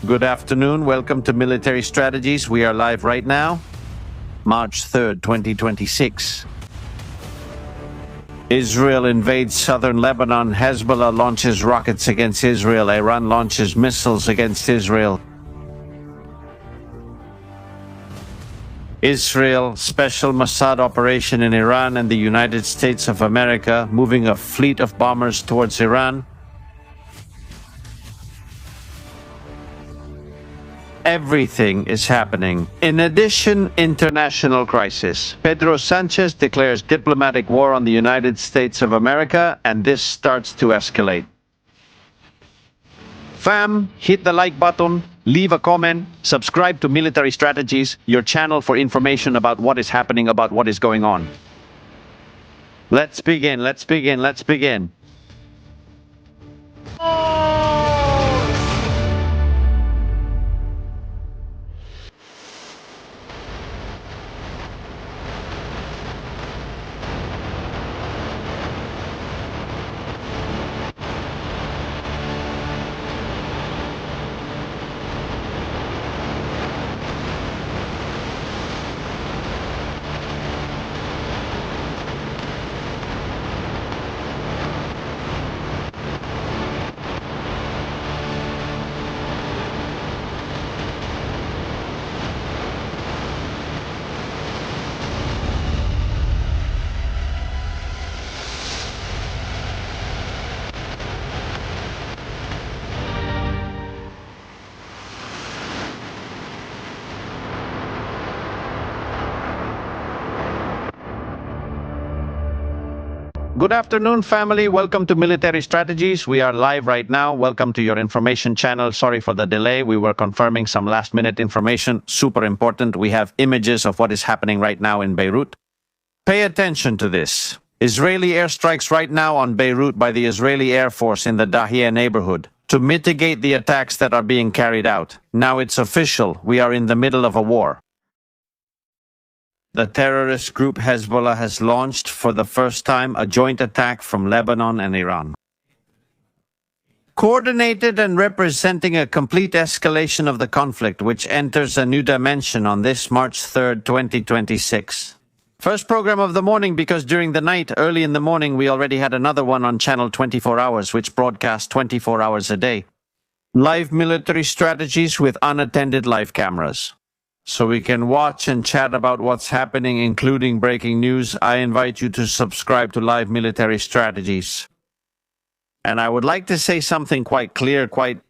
Good afternoon. Welcome to Military Strategies. We are live right now, March 3rd, 2026. Israel invades southern Lebanon. Hezbollah launches rockets against Israel. Iran launches missiles against Israel. Israel special Mossad operation in Iran and the United States of America moving a fleet of bombers towards Iran. Everything is happening. In addition, international crisis. Pedro Sanchez declares diplomatic war on the United States of America, and this starts to escalate. Fam, hit the like button, leave a comment, subscribe to Military Strategies, your channel for information about what is happening, about what is going on. Let's begin. Good afternoon, family. Welcome to Military Strategies. We are live right now. Welcome to your information channel. Sorry for the delay. We were confirming some last-minute information. Super important. We have images of what is happening right now in Beirut. Pay attention to this. Israeli airstrikes right now on Beirut by the Israeli Air Force in the Dahiyeh neighborhood to mitigate the attacks that are being carried out. Now it's official. We are in the middle of a war. The terrorist group Hezbollah has launched for the first time a joint attack from Lebanon and Iran. Coordinated and representing a complete escalation of the conflict, which enters a new dimension on this March 3rd, 2026. First program of the morning, because during the night, early in the morning, we already had another one on channel 24 hours, which broadcast 24 hours a day. Live military strategies with unattended live cameras. So we can watch and chat about what's happening, including breaking news. I invite you to subscribe to Live Military Strategies. And I would like to say something quite clear, quite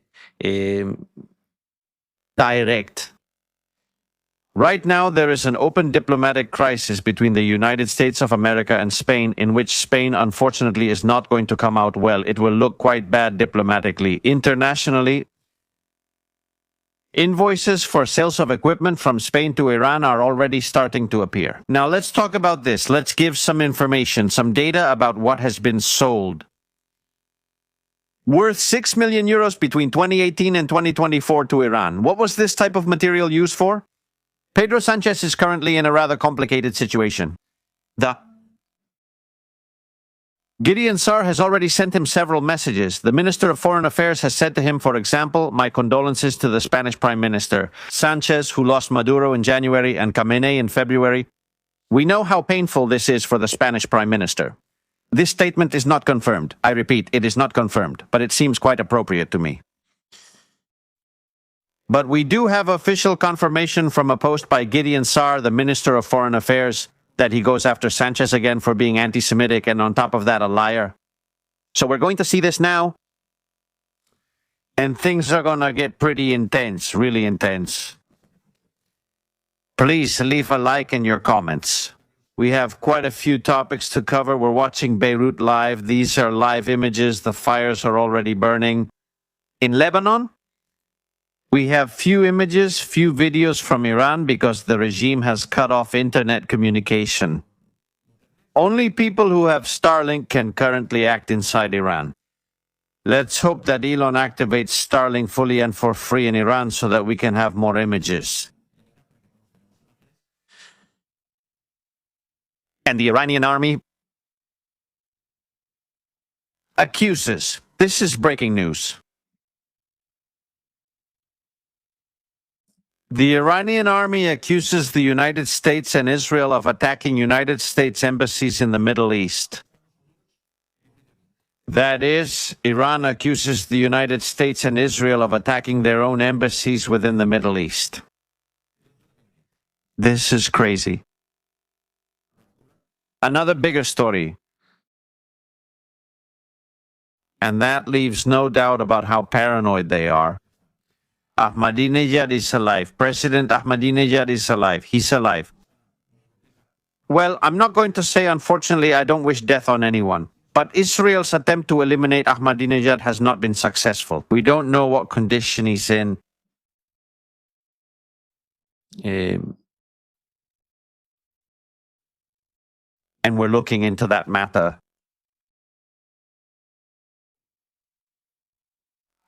direct. Right now, there is an open diplomatic crisis between the United States of America and Spain, in which Spain, unfortunately, is not going to come out well. It will look quite bad diplomatically. Internationally, invoices for sales of equipment from Spain to Iran are already starting to appear. Now let's talk about this. Let's give some information, some data about what has been sold. Worth 6 million euros between 2018 and 2024 to Iran. What was this type of material used for? Pedro Sanchez is currently in a rather complicated situation. Gideon Saar has already sent him several messages. The Minister of Foreign Affairs has said to him, for example, my condolences to the Spanish Prime Minister. Sanchez, who lost Maduro in January and Khamenei in February. We know how painful this is for the Spanish Prime Minister. This statement is not confirmed. I repeat, it is not confirmed, but it seems quite appropriate to me. But we do have official confirmation from a post by Gideon Saar, the Minister of Foreign Affairs, that he goes after Sanchez again for being anti-Semitic and on top of that a liar. So we're going to see this now. And things are going to get pretty intense, really intense. Please leave a like in your comments. We have quite a few topics to cover. We're watching Beirut live. These are live images. The fires are already burning. In Lebanon, we have few images, few videos from Iran because the regime has cut off internet communication. Only people who have Starlink can currently act inside Iran. Let's hope that Elon activates Starlink fully and for free in Iran so that we can have more images. And the Iranian army accuses. This is breaking news. The Iranian army accuses the United States and Israel of attacking United States embassies in the Middle East. That is, Iran accuses the United States and Israel of attacking their own embassies within the Middle East. This is crazy. Another bigger story. And that leaves no doubt about how paranoid they are. Ahmadinejad is alive. President Ahmadinejad is alive. He's alive. Well, I'm not going to say, unfortunately, I don't wish death on anyone. But Israel's attempt to eliminate Ahmadinejad has not been successful. We don't know what condition he's in. And we're looking into that matter.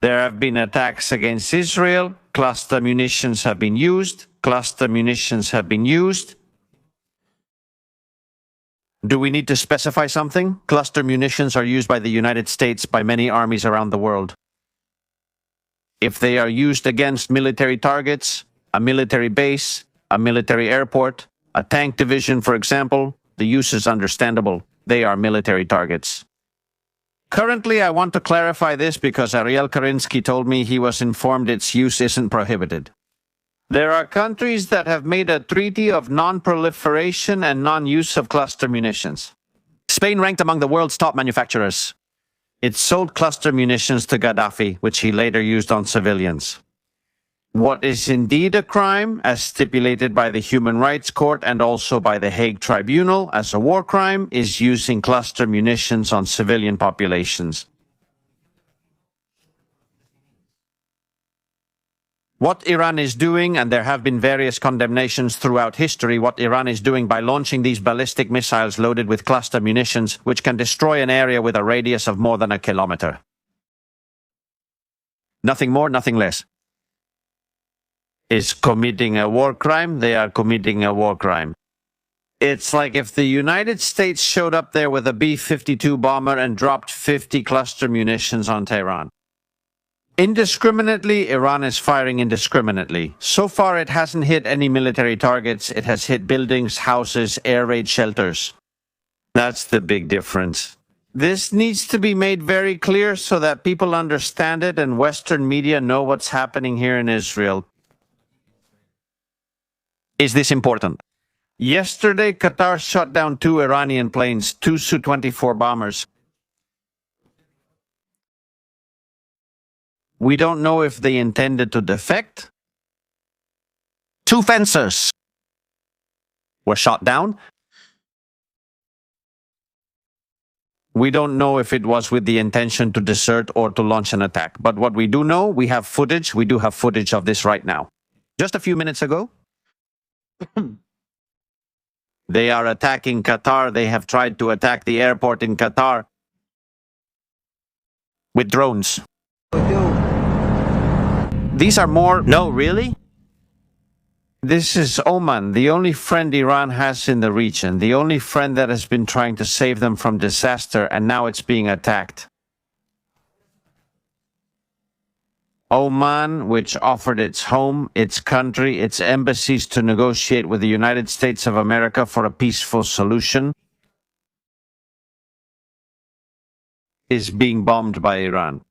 There have been attacks against Israel. Cluster munitions have been used. Cluster munitions have been used. Do we need to specify something? Cluster munitions are used by the United States by many armies around the world. If they are used against military targets, a military base, a military airport, a tank division, for example, the use is understandable. They are military targets. Currently, I want to clarify this because Ariel Karinsky told me he was informed its use isn't prohibited. There are countries that have made a treaty of non-proliferation and non-use of cluster munitions. Spain ranked among the world's top manufacturers. It sold cluster munitions to Gaddafi, which he later used on civilians. What is indeed a crime, as stipulated by the Human Rights Court and also by the Hague Tribunal as a war crime, is using cluster munitions on civilian populations. What Iran is doing, and there have been various condemnations throughout history, what Iran is doing by launching these ballistic missiles loaded with cluster munitions, which can destroy an area with a radius of more than a kilometer. Nothing more, nothing less. Is committing a war crime, they are committing a war crime. It's like if the United States showed up there with a B-52 bomber and dropped 50 cluster munitions on Tehran. Indiscriminately, Iran is firing indiscriminately. So far, it hasn't hit any military targets. It has hit buildings, houses, air raid shelters. That's the big difference. This needs to be made very clear so that people understand it and Western media know what's happening here in Israel. Is this important? Yesterday, Qatar shot down 2 Iranian planes, 2 Su-24 bombers. We don't know if they intended to defect. 2 fencers were shot down. We don't know if it was with the intention to desert or to launch an attack. But what we do know, we have footage. We do have footage of this right now. Just a few minutes ago, they are attacking Qatar. They have tried to attack the airport in Qatar with drones. These are more... No, really? This is Oman, the only friend Iran has in the region, the only friend that has been trying to save them from disaster, and now it's being attacked. Oman, which offered its home, its country, its embassies to negotiate with the United States of America for a peaceful solution, is being bombed by Iran.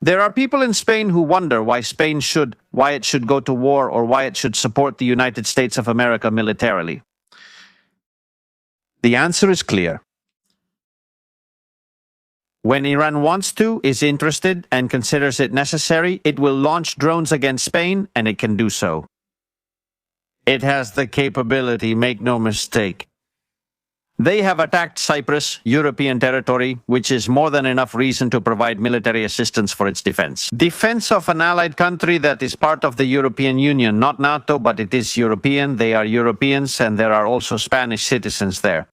There are people in Spain who wonder why it should go to war or why it should support the United States of America militarily. The answer is clear. When Iran wants to, is interested, and considers it necessary, it will launch drones against Spain, and it can do so. It has the capability, make no mistake. They have attacked Cyprus, European territory, which is more than enough reason to provide military assistance for its defense. Defense of an allied country that is part of the European Union, not NATO, but it is European, they are Europeans, and there are also Spanish citizens there.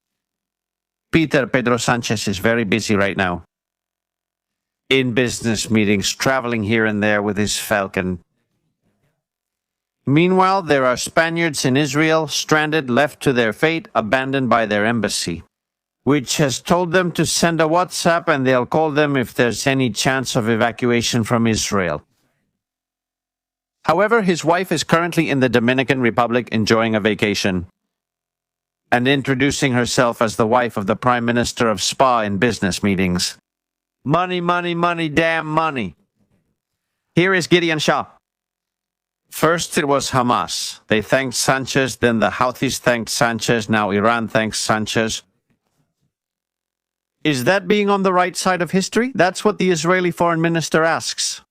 Pedro Sanchez is very busy right now. In business meetings, traveling here and there with his Falcon. Meanwhile, there are Spaniards in Israel, stranded, left to their fate, abandoned by their embassy, which has told them to send a WhatsApp and they'll call them if there's any chance of evacuation from Israel. However, his wife is currently in the Dominican Republic enjoying a vacation and introducing herself as the wife of the Prime Minister of Spa in business meetings. Money, money, money, damn money. Here is Gideon Shah. First it was Hamas. They thanked Sanchez, then the Houthis thanked Sanchez, now Iran thanks Sanchez. Is that being on the right side of history? That's what the Israeli foreign minister asks.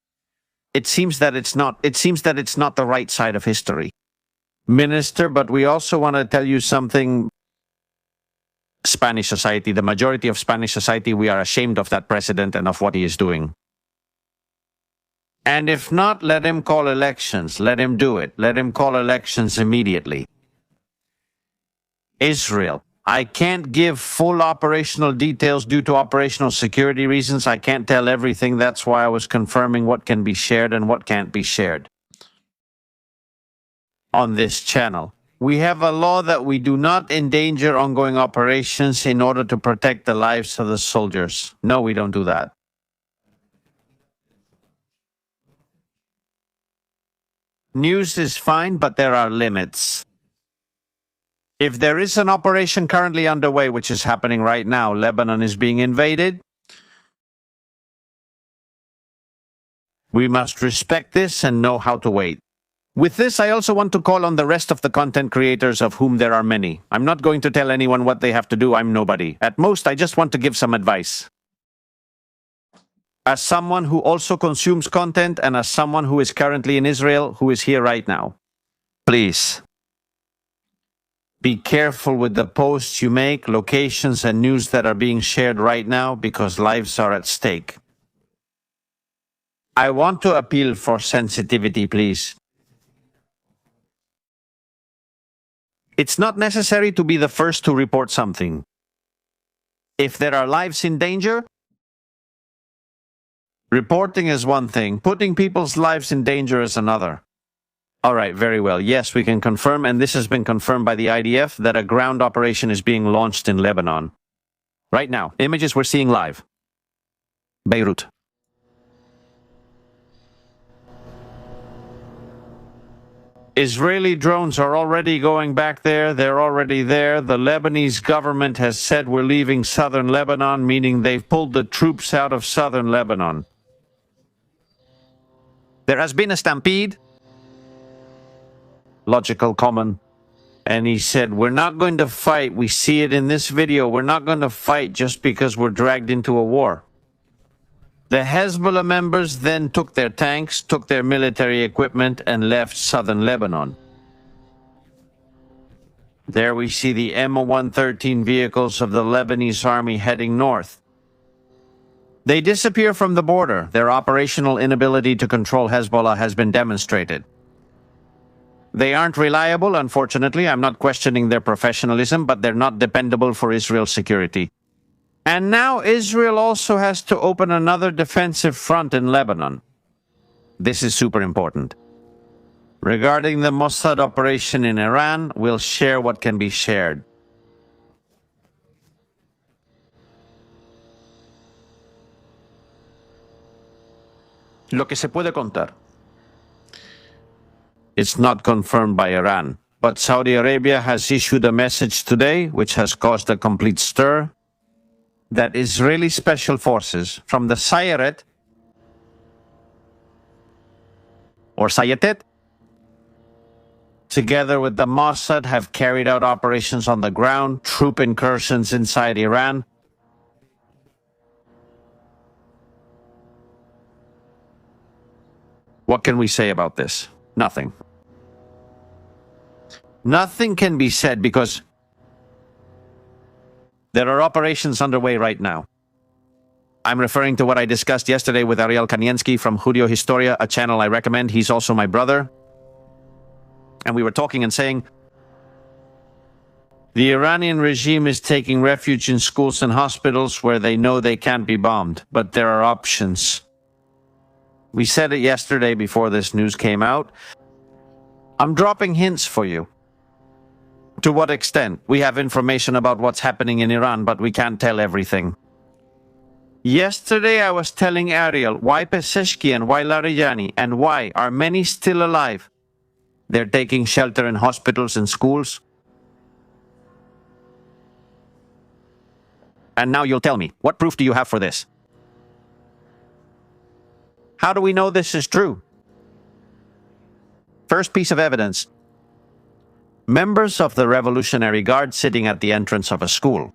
It seems that it's not. It seems that it's not the right side of history. Minister, but we also want to tell you something. Spanish society, the majority of Spanish society, we are ashamed of that president and of what he is doing. And if not, let him call elections. Let him do it. Let him call elections immediately. Israel. I can't give full operational details due to operational security reasons. I can't tell everything. That's why I was confirming what can be shared and what can't be shared on this channel. We have a law that we do not endanger ongoing operations in order to protect the lives of the soldiers. No, we don't do that. News is fine, but there are limits. If there is an operation currently underway, which is happening right now, Lebanon is being invaded, we must respect this and know how to wait. With this, I also want to call on the rest of the content creators, of whom there are many. I'm not going to tell anyone what they have to do. I'm nobody. At most, I just want to give some advice. As someone who also consumes content and as someone who is currently in Israel, who is here right now, please be careful with the posts you make, locations and news that are being shared right now, because lives are at stake. I want to appeal for sensitivity, please. It's not necessary to be the first to report something. If there are lives in danger, reporting is one thing, putting people's lives in danger is another. All right, very well. Yes, we can confirm, and this has been confirmed by the IDF, that a ground operation is being launched in Lebanon. Right now, images we're seeing live. Beirut. Israeli drones are already going back there. They're already there. The Lebanese government has said we're leaving southern Lebanon, meaning they've pulled the troops out of southern Lebanon. There has been a stampede. Logical, common. And he said, we're not going to fight. We see it in this video. We're not going to fight just because we're dragged into a war. The Hezbollah members then took their tanks, took their military equipment, and left southern Lebanon. There we see the M113 vehicles of the Lebanese army heading north. They disappear from the border. Their operational inability to control Hezbollah has been demonstrated. They aren't reliable, unfortunately. I'm not questioning their professionalism, but they're not dependable for Israel's security. And now Israel also has to open another defensive front in Lebanon. This is super important. Regarding the Mossad operation in Iran, we'll share what can be shared. Lo que se puede contar. It's not confirmed by Iran, but Saudi Arabia has issued a message today which has caused a complete stir, that Israeli special forces from the Sayeret or Sayetet, together with the Mossad, have carried out operations on the ground, troop incursions inside Iran. What can we say about this? Nothing. Nothing can be said because there are operations underway right now. I'm referring to what I discussed yesterday with Ariel Kaniensky from Judio Historia, a channel I recommend. He's also my brother. And we were talking and saying, the Iranian regime is taking refuge in schools and hospitals where they know they can't be bombed, but there are options. We said it yesterday before this news came out. I'm dropping hints for you. To what extent? We have information about what's happening in Iran, but we can't tell everything. Yesterday I was telling Ariel why Peseshki and why Larijani and why are many still alive. They're taking shelter in hospitals and schools. And now you'll tell me, what proof do you have for this? How do we know this is true? First piece of evidence. Members of the Revolutionary Guard sitting at the entrance of a school.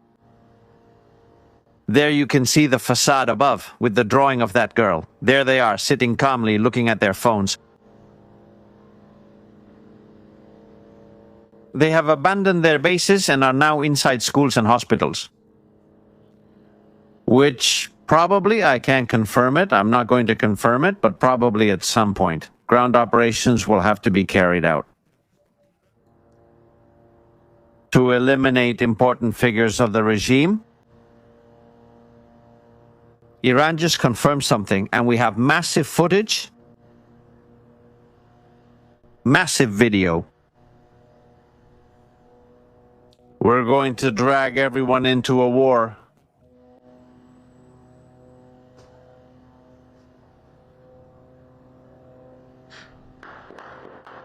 There you can see the facade above, with the drawing of that girl. There they are, sitting calmly, looking at their phones. They have abandoned their bases and are now inside schools and hospitals. Which, probably, I can't confirm it, I'm not going to confirm it, but probably at some point, ground operations will have to be carried out. To eliminate important figures of the regime. Iran just confirmed something, and we have massive footage, massive video. We're going to drag everyone into a war.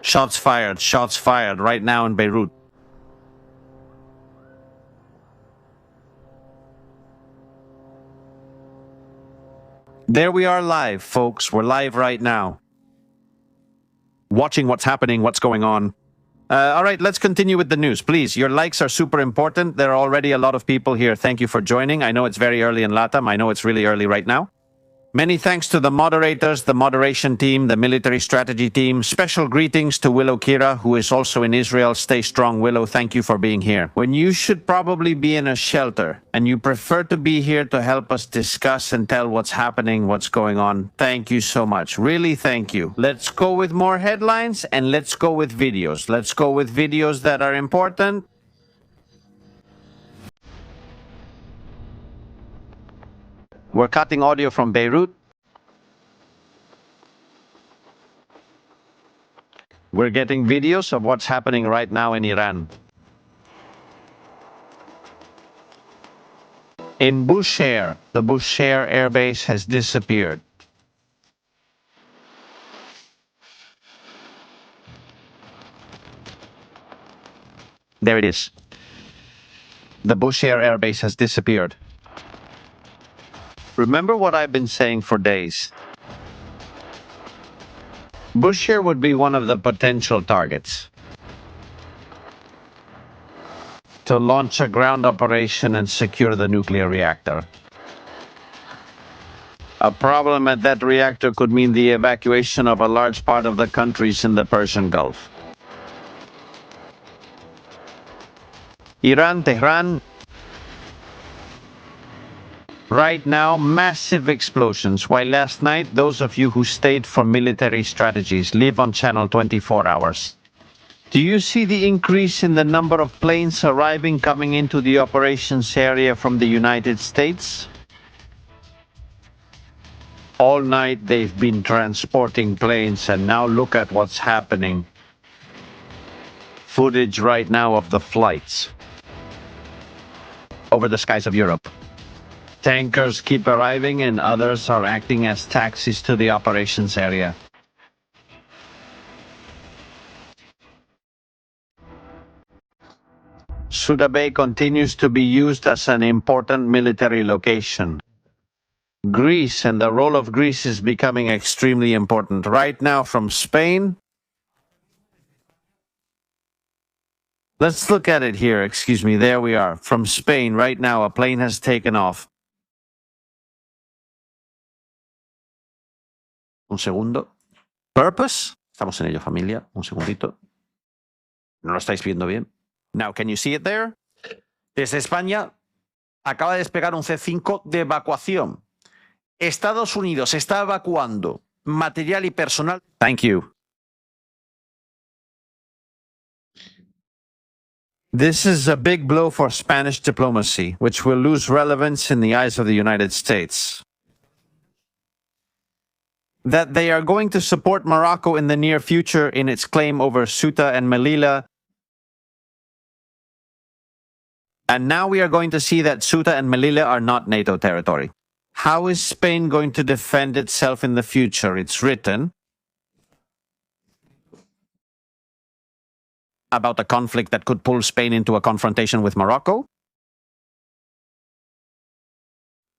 Shots fired right now in Beirut. There we are live, folks. We're live right now. Watching what's happening, what's going on. All right, let's continue with the news. Please, your likes are super important. There are already a lot of people here. Thank you for joining. I know it's very early in LATAM. I know it's really early right now. Many thanks to the moderators, the moderation team, the military strategy team. Special greetings to Willow Kira, who is also in Israel. Stay strong, Willow. Thank you for being here. When you should probably be in a shelter, and you prefer to be here to help us discuss and tell what's happening, what's going on, thank you so much. Really, thank you. Let's go with more headlines, and let's go with videos. Let's go with videos that are important. We're cutting audio from Beirut. We're getting videos of what's happening right now in Iran. In Bushehr, the Bushehr airbase has disappeared. There it is. The Bushehr airbase has disappeared. Remember what I've been saying for days. Bushehr would be one of the potential targets to launch a ground operation and secure the nuclear reactor. A problem at that reactor could mean the evacuation of a large part of the countries in the Persian Gulf. Iran, Tehran. Right now, massive explosions, while last night, those of you who stayed for military strategies live on channel 24 hours. Do you see the increase in the number of planes arriving coming into the operations area from the United States? All night they've been transporting planes, and now look at what's happening. Footage right now of the flights over the skies of Europe. Tankers keep arriving and others are acting as taxis to the operations area. Suda Bay continues to be used as an important military location. Greece and the role of Greece is becoming extremely important. Right now from Spain. Let's look at it here, excuse me, there we are. From Spain right now, a plane has taken off. Un segundo. Purpose. Estamos en ello, familia. Un segundito. ¿No lo estáis viendo bien? Now, can you see it there? Desde España acaba de despegar un C-5 de evacuación. Estados Unidos está evacuando material y personal. Thank you. This is a big blow for Spanish diplomacy, which will lose relevance in the eyes of the United States. That they are going to support Morocco in the near future in its claim over Ceuta and Melilla. And now we are going to see that Ceuta and Melilla are not NATO territory. How is Spain going to defend itself in the future? It's written about a conflict that could pull Spain into a confrontation with Morocco.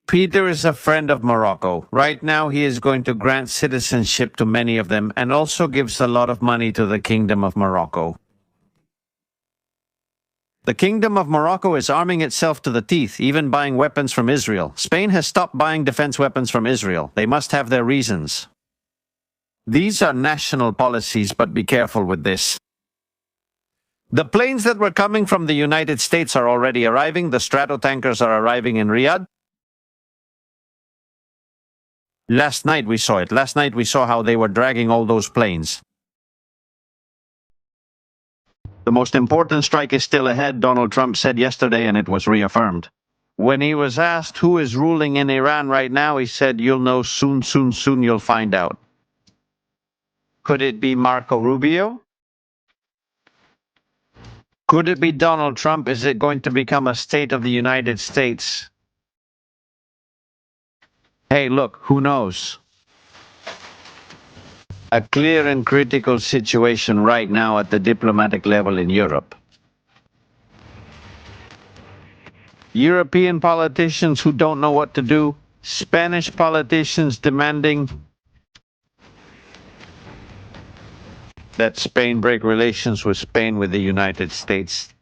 Peter is a friend of Morocco. Right now, he is going to grant citizenship to many of them and also gives a lot of money to the Kingdom of Morocco. The Kingdom of Morocco is arming itself to the teeth, even buying weapons from Israel. Spain has stopped buying defense weapons from Israel. They must have their reasons. These are national policies, but be careful with this. The planes that were coming from the United States are already arriving. The Stratotankers are arriving in Riyadh. Last night we saw it. Last night we saw how they were dragging all those planes. The most important strike is still ahead, Donald Trump said yesterday, and it was reaffirmed. When he was asked who is ruling in Iran right now, he said, "You'll know soon, soon, soon you'll find out." Could it be Marco Rubio? Could it be Donald Trump? Is it going to become a state of the United States? Hey, look, who knows? A clear and critical situation right now at the diplomatic level in Europe. European politicians who don't know what to do, Spanish politicians demanding that Spain break relations with Spain with the United States.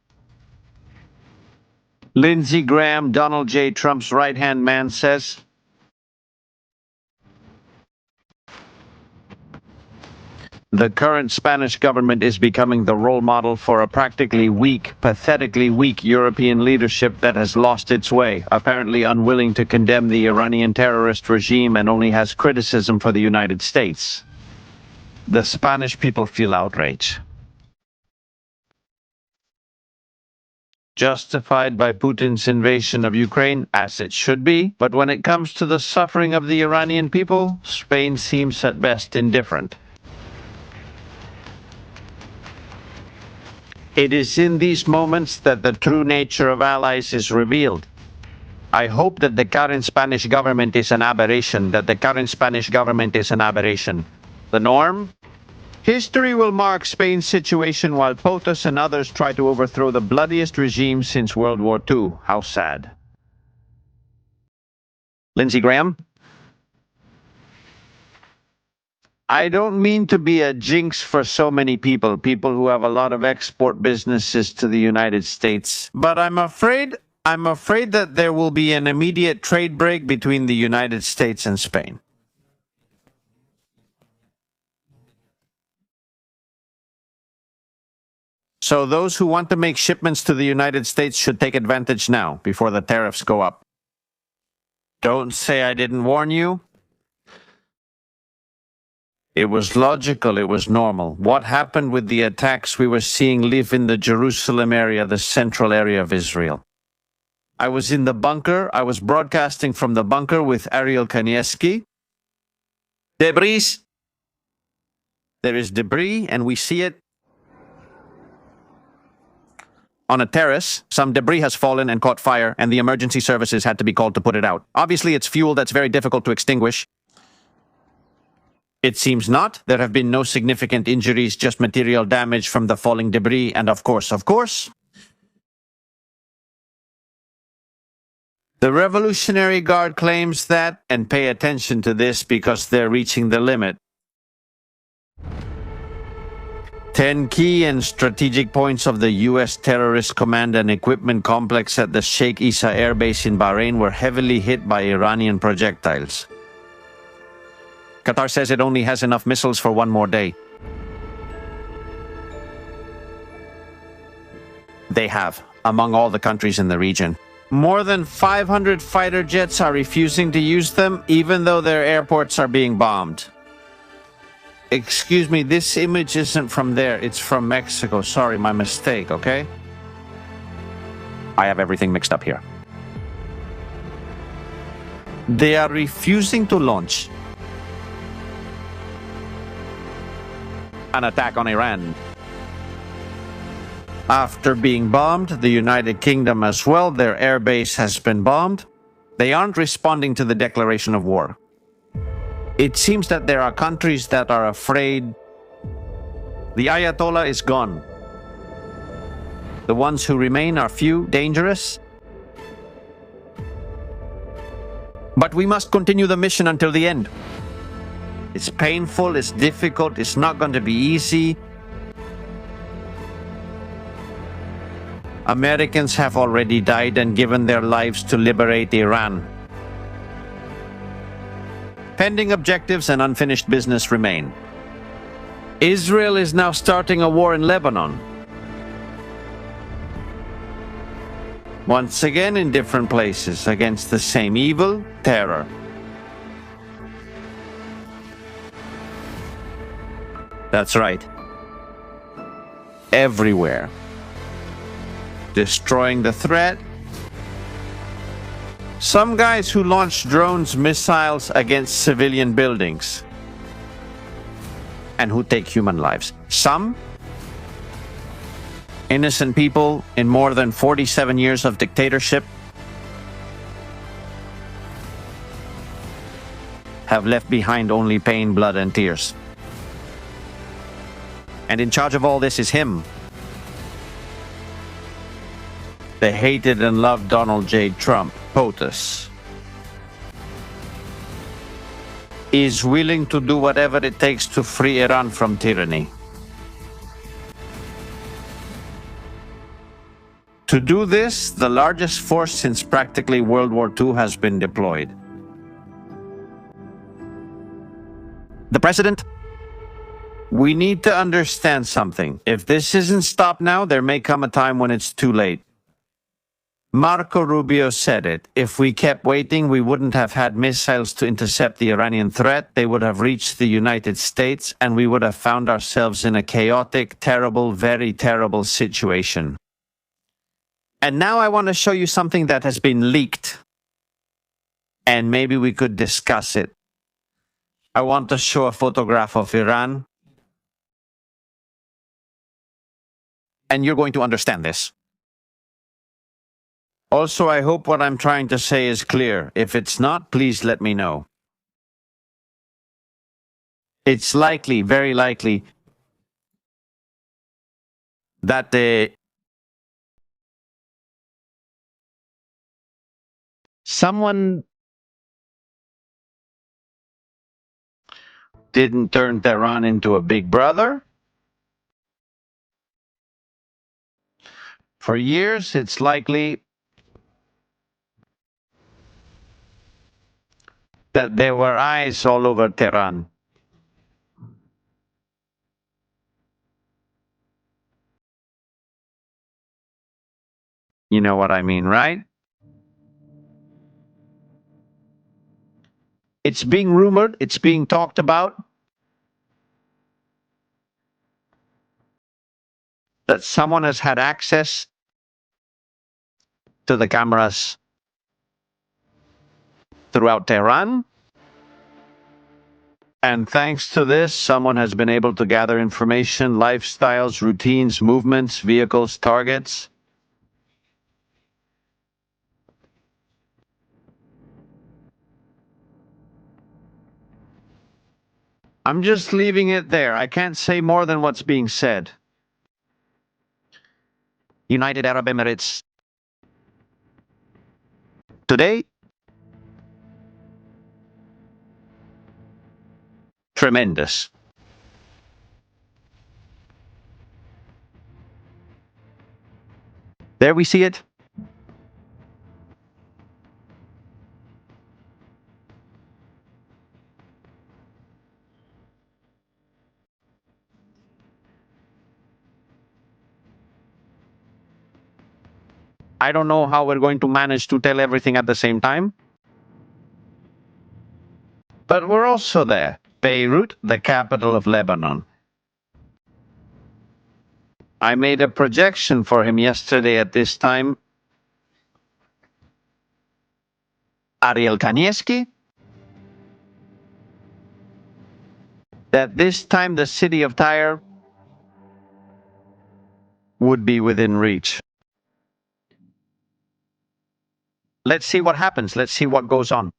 Lindsey Graham, Donald J. Trump's right-hand man, says, the current Spanish government is becoming the role model for a practically weak, pathetically weak European leadership that has lost its way, apparently unwilling to condemn the Iranian terrorist regime and only has criticism for the United States. The Spanish people feel outrage. Justified by Putin's invasion of Ukraine, as it should be, but when it comes to the suffering of the Iranian people, Spain seems at best indifferent. It is in these moments that the true nature of allies is revealed. I hope that the current Spanish government is an aberration, The norm? History will mark Spain's situation while POTUS and others try to overthrow the bloodiest regime since World War II. How sad. Lindsey Graham? I don't mean to be a jinx for so many people who have a lot of export businesses to the United States, but I'm afraid that there will be an immediate trade break between the United States and Spain. So those who want to make shipments to the United States should take advantage now, before the tariffs go up. Don't say I didn't warn you. It was logical, it was normal. What happened with the attacks we were seeing live in the Jerusalem area, the central area of Israel? I was in the bunker. I was broadcasting from the bunker with Ariel Kanieski. Debris. There is debris, and we see it on a terrace. Some debris has fallen and caught fire, and the emergency services had to be called to put it out. Obviously, it's fuel that's very difficult to extinguish. It seems not. There have been no significant injuries, just material damage from the falling debris, and of course, the Revolutionary Guard claims that, and pay attention to this because they're reaching the limit. 10 key and strategic points of the U.S. Terrorist Command and Equipment Complex at the Sheikh Issa Air Base in Bahrain were heavily hit by Iranian projectiles. Qatar says it only has enough missiles for one more day. They have, among all the countries in the region. More than 500 fighter jets are refusing to use them, even though their airports are being bombed. Excuse me, this image isn't from there, it's from Mexico. Sorry, my mistake, okay? I have everything mixed up here. They are refusing to launch an attack on Iran. After being bombed, the United Kingdom as well, their air base has been bombed. They aren't responding to the declaration of war. It seems that there are countries that are afraid. The Ayatollah is gone. The ones who remain are few, dangerous. But we must continue the mission until the end. It's painful, it's difficult, it's not going to be easy. Americans have already died and given their lives to liberate Iran. Pending objectives and unfinished business remain. Israel is now starting a war in Lebanon. Once again in different places against the same evil, terror. That's right. Everywhere. Destroying the threat. Some guys who launch drones, missiles against civilian buildings and who take human lives. Some innocent people in more than 47 years of dictatorship have left behind only pain, blood, and tears. And in charge of all this is him. The hated and loved Donald J. Trump, POTUS, is willing to do whatever it takes to free Iran from tyranny. To do this, the largest force since practically World War II has been deployed. The president? We need to understand something. If this isn't stopped now, there may come a time when it's too late. Marco Rubio said it. If we kept waiting, we wouldn't have had missiles to intercept the Iranian threat. They would have reached the United States, and we would have found ourselves in a chaotic, terrible, very terrible situation. And now I want to show you something that has been leaked. And maybe we could discuss it. I want to show a photograph of Iran. And you're going to understand this. Also, I hope what I'm trying to say is clear. If it's not, please let me know. It's likely, very likely, that someone didn't turn Tehran into a big brother. For years, it's likely that there were eyes all over Tehran. You know what I mean, right? It's being rumored, it's being talked about, that someone has had access to the cameras throughout Tehran. And thanks to this, someone has been able to gather information, lifestyles, routines, movements, vehicles, targets. I'm just leaving it there. I can't say more than what's being said. United Arab Emirates. Today, tremendous. There we see it. I don't know how we're going to manage to tell everything at the same time. But we're also there. Beirut, the capital of Lebanon. I made a projection for him yesterday at this time. Ariel Kanieski. That this time the city of Tyre would be within reach. let's see what happens. Let's see what goes on.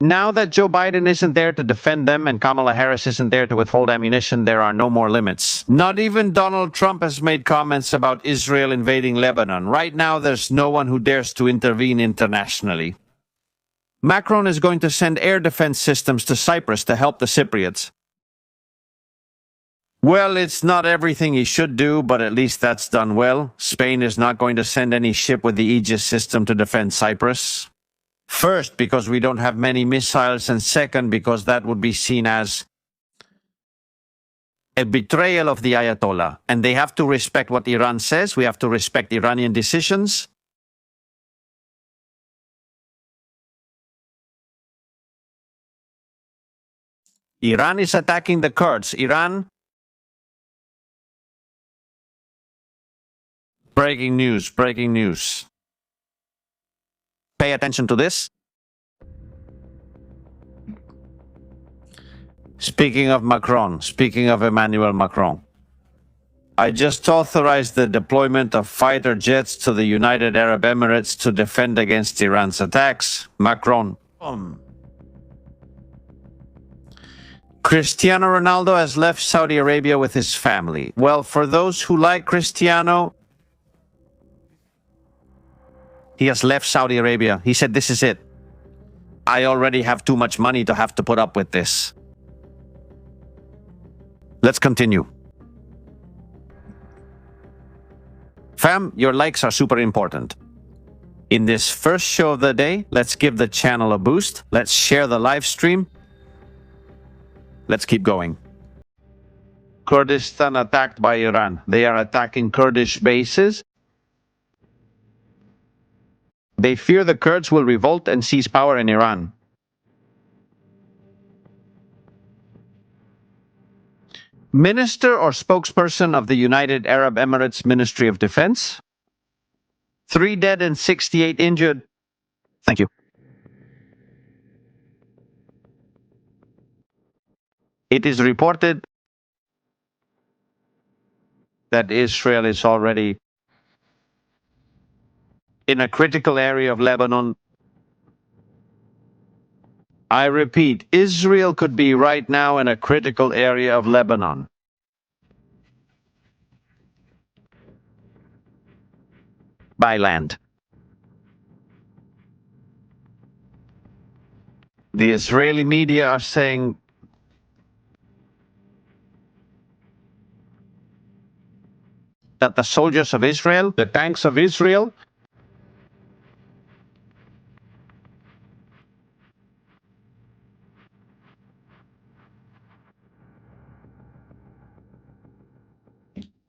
Now that Joe Biden isn't there to defend them and Kamala Harris isn't there to withhold ammunition, there are no more limits. Not even Donald Trump has made comments about Israel invading Lebanon. Right now, there's no one who dares to intervene internationally. Macron is going to send air defense systems to Cyprus to help the Cypriots. Well, it's not everything he should do, but at least that's done well. Spain is not going to send any ship with the Aegis system to defend Cyprus. First, because we don't have many missiles, and second, because that would be seen as a betrayal of the Ayatollah. And they have to respect what Iran says. We have to respect Iranian decisions. Iran is attacking the Kurds. Iran... Breaking news, breaking news. Pay attention to this. Speaking of Macron, speaking of Emmanuel Macron, I just authorized the deployment of fighter jets to the United Arab Emirates to defend against Iran's attacks. Macron. Cristiano Ronaldo has left Saudi Arabia with his family. Well, for those who like Cristiano, he has left Saudi Arabia. He said, this is it. I already have too much money to have to put up with this. Let's continue. Fam, your likes are super important. In this first show of the day, let's give the channel a boost. Let's share the live stream. Let's keep going. Kurdistan attacked by Iran. They are attacking Kurdish bases. They fear the Kurds will revolt and seize power in Iran. Minister or spokesperson of the United Arab Emirates Ministry of Defense. 3 dead and 68 injured. Thank you. It is reported that Israel is already in a critical area of Lebanon. I repeat, Israel could be right now in a critical area of Lebanon. By land. The Israeli media are saying that the soldiers of Israel, the tanks of Israel,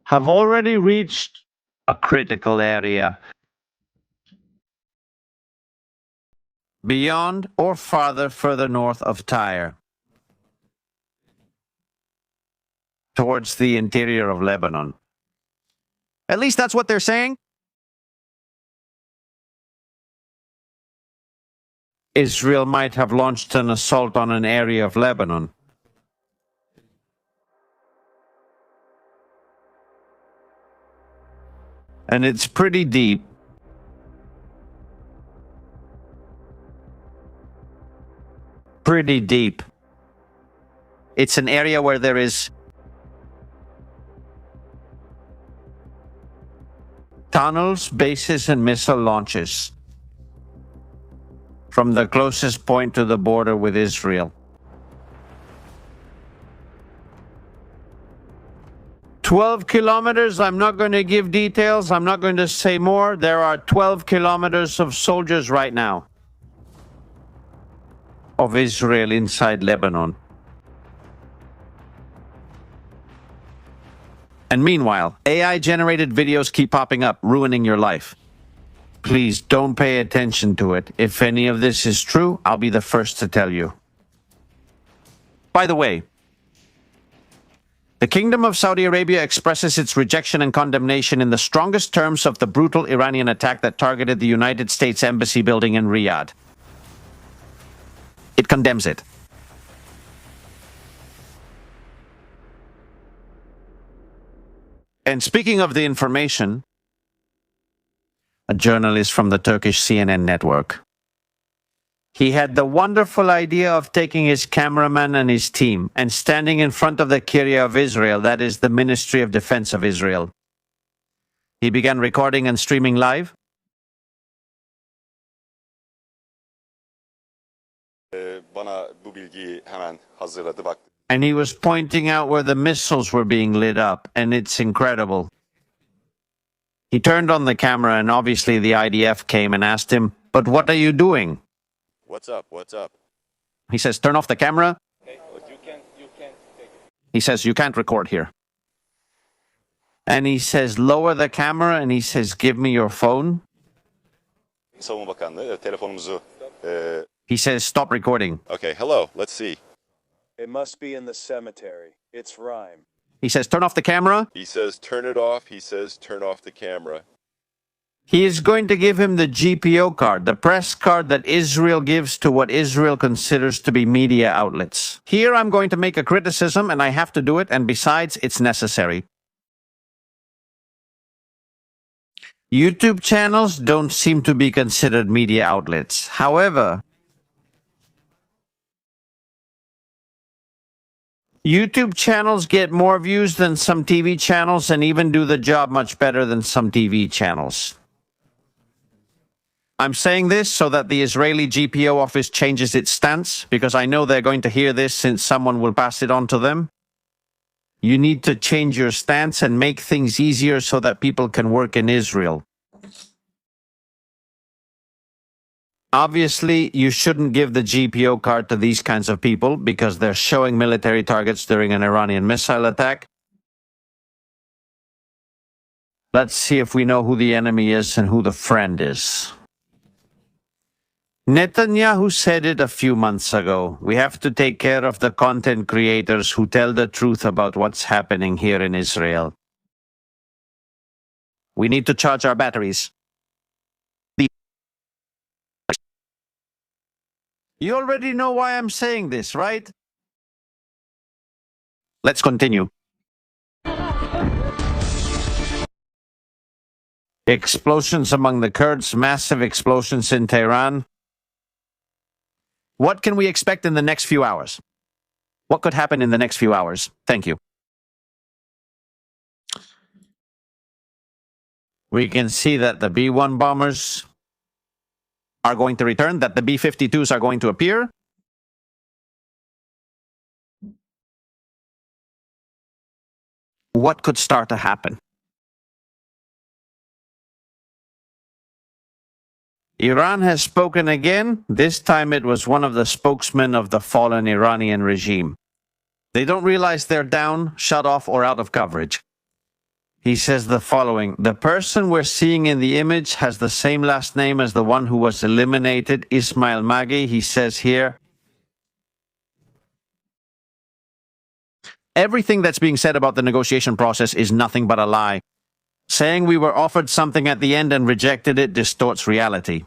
have already reached a critical area. Beyond or further north of Tyre. Towards the interior of Lebanon. At least that's what they're saying. Israel might have launched an assault on an area of Lebanon. And it's pretty deep. Pretty deep. It's an area where there is tunnels, bases, and missile launches from the closest point to the border with Israel. 12 kilometers, I'm not going to give details, I'm not going to say more. There are 12 kilometers of soldiers right now of Israel inside Lebanon. And meanwhile, AI-generated videos keep popping up, ruining your life. Please don't pay attention to it. If any of this is true, I'll be the first to tell you. By the way, the Kingdom of Saudi Arabia expresses its rejection and condemnation in the strongest terms of the brutal Iranian attack that targeted the United States Embassy building in Riyadh. It condemns it. And speaking of the information, a journalist from the Turkish CNN network. He had the wonderful idea of taking his cameraman and his team and standing in front of the Kyria of Israel, that is the Ministry of Defense of Israel. He began recording and streaming live. And he was pointing out where the missiles were being lit up, and it's incredible. He turned on the camera, and obviously the IDF came and asked him, "But what are you doing?" What's up? What's up? He says, "Turn off the camera." Okay, but you can't take it. He says, "You can't record here." And he says, "Lower the camera," and he says, "Give me your phone." Savunma Bakanlığı telefonumuzu. He says, "Stop recording." Okay, hello. Let's see. It must be in the cemetery. It's rhyme. He says, "Turn off the camera." He says turn it off. He says turn off the camera. He is going to give him the GPO card, the press card that Israel gives to what Israel considers to be media outlets. Here I'm going to make a criticism, and I have to do it, and besides, it's necessary. YouTube channels don't seem to be considered media outlets. However, YouTube channels get more views than some TV channels and even do the job much better than some TV channels. I'm saying this so that the Israeli GPO office changes its stance, because I know they're going to hear this since someone will pass it on to them. You need to change your stance and make things easier so that people can work in Israel. Obviously, you shouldn't give the GPO card to these kinds of people because they're showing military targets during an Iranian missile attack. Let's see if we know who the enemy is and who the friend is. Netanyahu said it a few months ago. We have to take care of the content creators who tell the truth about what's happening here in Israel. We need to charge our batteries. You already know why I'm saying this, right? Let's continue. Explosions among the Kurds, massive explosions in Tehran. What can we expect in the next few hours? What could happen in the next few hours? Thank you. We can see that the B-1 bombers are going to return, that the B-52s are going to appear. What could start to happen? Iran has spoken again. This time it was one of the spokesmen of the fallen Iranian regime. They don't realize they're down, shut off, or out of coverage. He says the following: the person we're seeing in the image has the same last name as the one who was eliminated, Ismail Maghi. He says here, everything that's being said about the negotiation process is nothing but a lie. Saying we were offered something at the end and rejected it distorts reality.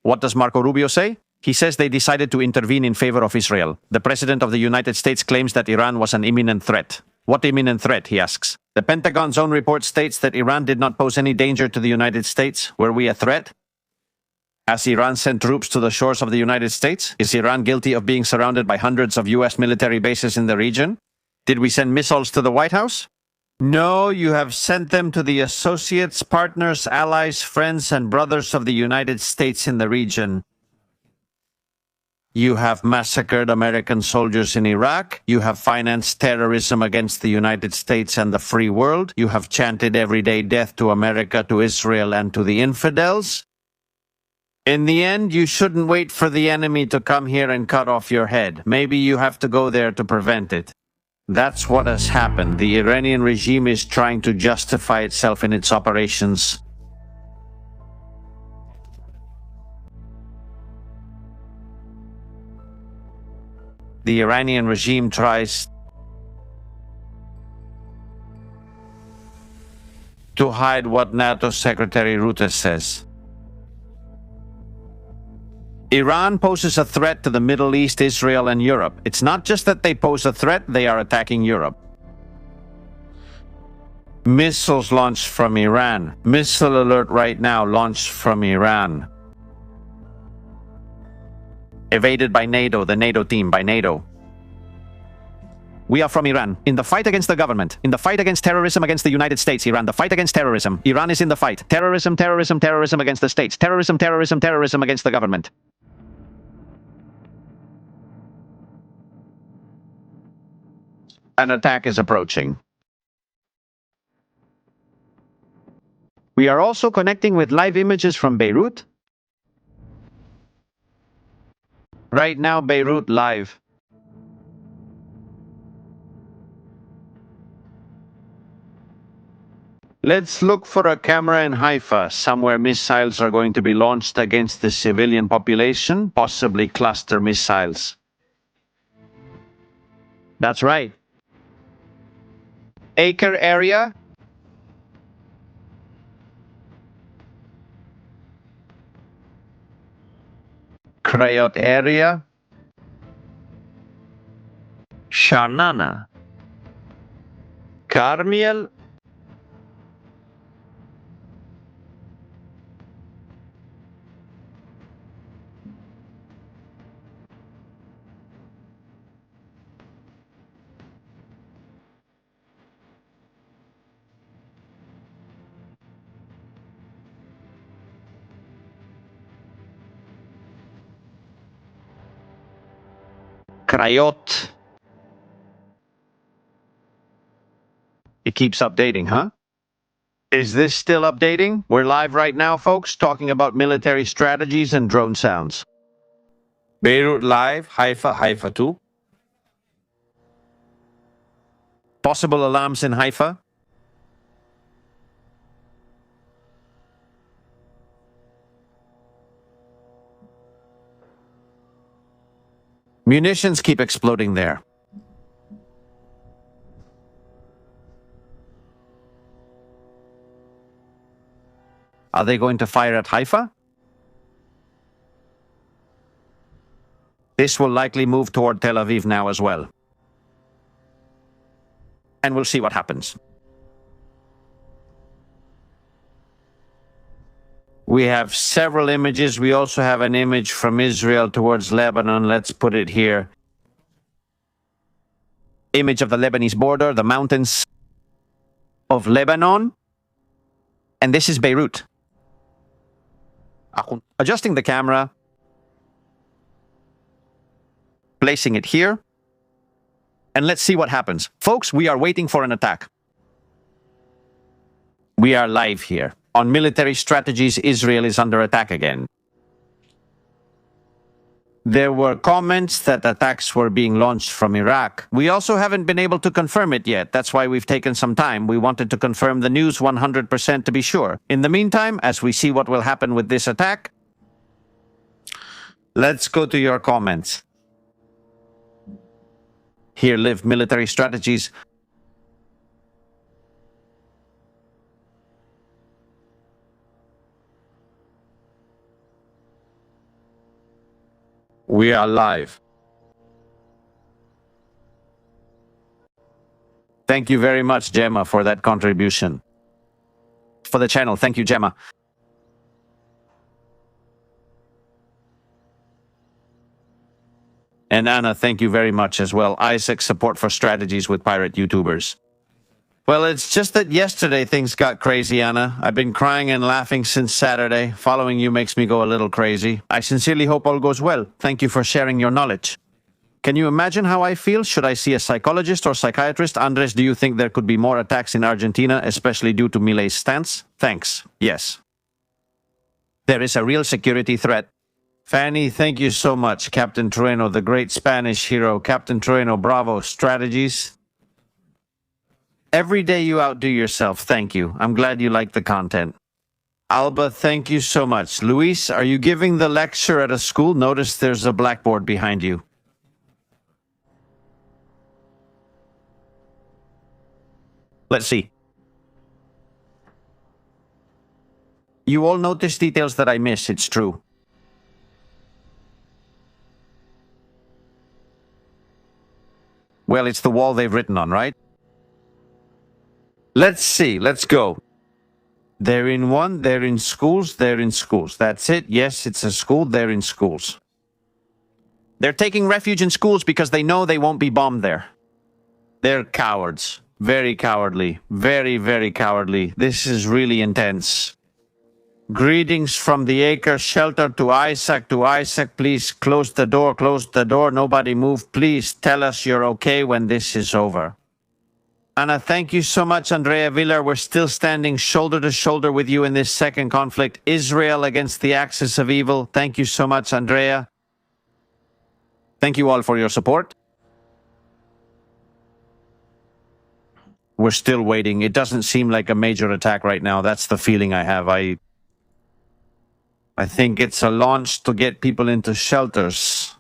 What does Marco Rubio say? He says they decided to intervene in favor of Israel. The President of the United States claims that Iran was an imminent threat. What imminent threat, he asks. The Pentagon's own report states that Iran did not pose any danger to the United States. Were we a threat? Has Iran sent troops to the shores of the United States? Is Iran guilty of being surrounded by hundreds of US military bases in the region? Did we send missiles to the White House? No, you have sent them to the associates, partners, allies, friends, and brothers of the United States in the region. You have massacred American soldiers in Iraq. You have financed terrorism against the United States and the free world. You have chanted everyday death to America, to Israel, and to the infidels. In the end, you shouldn't wait for the enemy to come here and cut off your head. Maybe you have to go there to prevent it. That's what has happened. The Iranian regime is trying to justify itself in its operations. The Iranian regime tries to hide what NATO Secretary Rutte says. Iran poses a threat to the Middle East, Israel, and Europe. It's not just that they pose a threat, they are attacking Europe. Missiles launched from Iran. Missile alert right now, launched from Iran. Evaded by NATO, the NATO team, by NATO. We are from Iran. In the fight against the government. In the fight against terrorism against the United States. Iran, the fight against terrorism. Iran is in the fight. Terrorism, terrorism, terrorism against the states. Terrorism, terrorism, terrorism against the government. An attack is approaching. We are also connecting with live images from Beirut. Right now, Beirut live. Let's look for a camera in Haifa, somewhere missiles are going to be launched against the civilian population, possibly cluster missiles. That's right. Acre area. Krayot area. Sharnana. Carmiel. Krayot. It keeps updating, huh? Is this still updating? We're live right now, folks, talking about military strategies and drone sounds. Beirut live, Haifa, Haifa 2. Possible alarms in Haifa. Munitions keep exploding there. Are they going to fire at Haifa? This will likely move toward Tel Aviv now as well. And we'll see what happens. We have several images. We also have an image from Israel towards Lebanon. Let's put it here. Image of the Lebanese border, the mountains of Lebanon. And this is Beirut. Adjusting the camera. Placing it here. And let's see what happens. Folks, we are waiting for an attack. We are live here. On military strategies, Israel is under attack again. There were comments that attacks were being launched from Iraq. We also haven't been able to confirm it yet. That's why we've taken some time. We wanted to confirm the news 100% to be sure. In the meantime, as we see what will happen with this attack, let's go to your comments. Here live military strategies. We are live. Thank you very much, Gemma, for that contribution. For the channel, thank you, Gemma. And Anna, thank you very much as well. Isaac, support for strategies with pirate YouTubers. Well, it's just that yesterday things got crazy, Anna. I've been crying and laughing since Saturday. Following you makes me go a little crazy. I sincerely hope all goes well. Thank you for sharing your knowledge. Can you imagine how I feel? Should I see a psychologist or psychiatrist? Andres, do you think there could be more attacks in Argentina, especially due to Milei's stance? Thanks. Yes. There is a real security threat. Fanny, thank you so much. Captain Trueno, the great Spanish hero. Captain Trueno, bravo. Strategies. Every day you outdo yourself. Thank you. I'm glad you like the content. Alba, thank you so much. Luis, are you giving the lecture at a school? Notice there's a blackboard behind you. Let's see. You all notice details that I miss. It's true. Well, it's the wall they've written on, right? Let's see. Let's go. They're in one. They're in schools. They're in schools. That's it. Yes, it's a school. They're in schools. They're taking refuge in schools because they know they won't be bombed there. They're cowards. Very cowardly. Very, very cowardly. This is really intense. Greetings from the Acre shelter to Isaac. To Isaac, please close the door. Close the door. Nobody move. Please tell us you're okay when this is over. Anna, thank you so much, Andrea Villar. We're still standing shoulder to shoulder with you in this second conflict. Israel against the axis of evil. Thank you so much, Andrea. Thank you all for your support. We're still waiting. It doesn't seem like a major attack right now. That's the feeling I have. I think it's a launch to get people into shelters.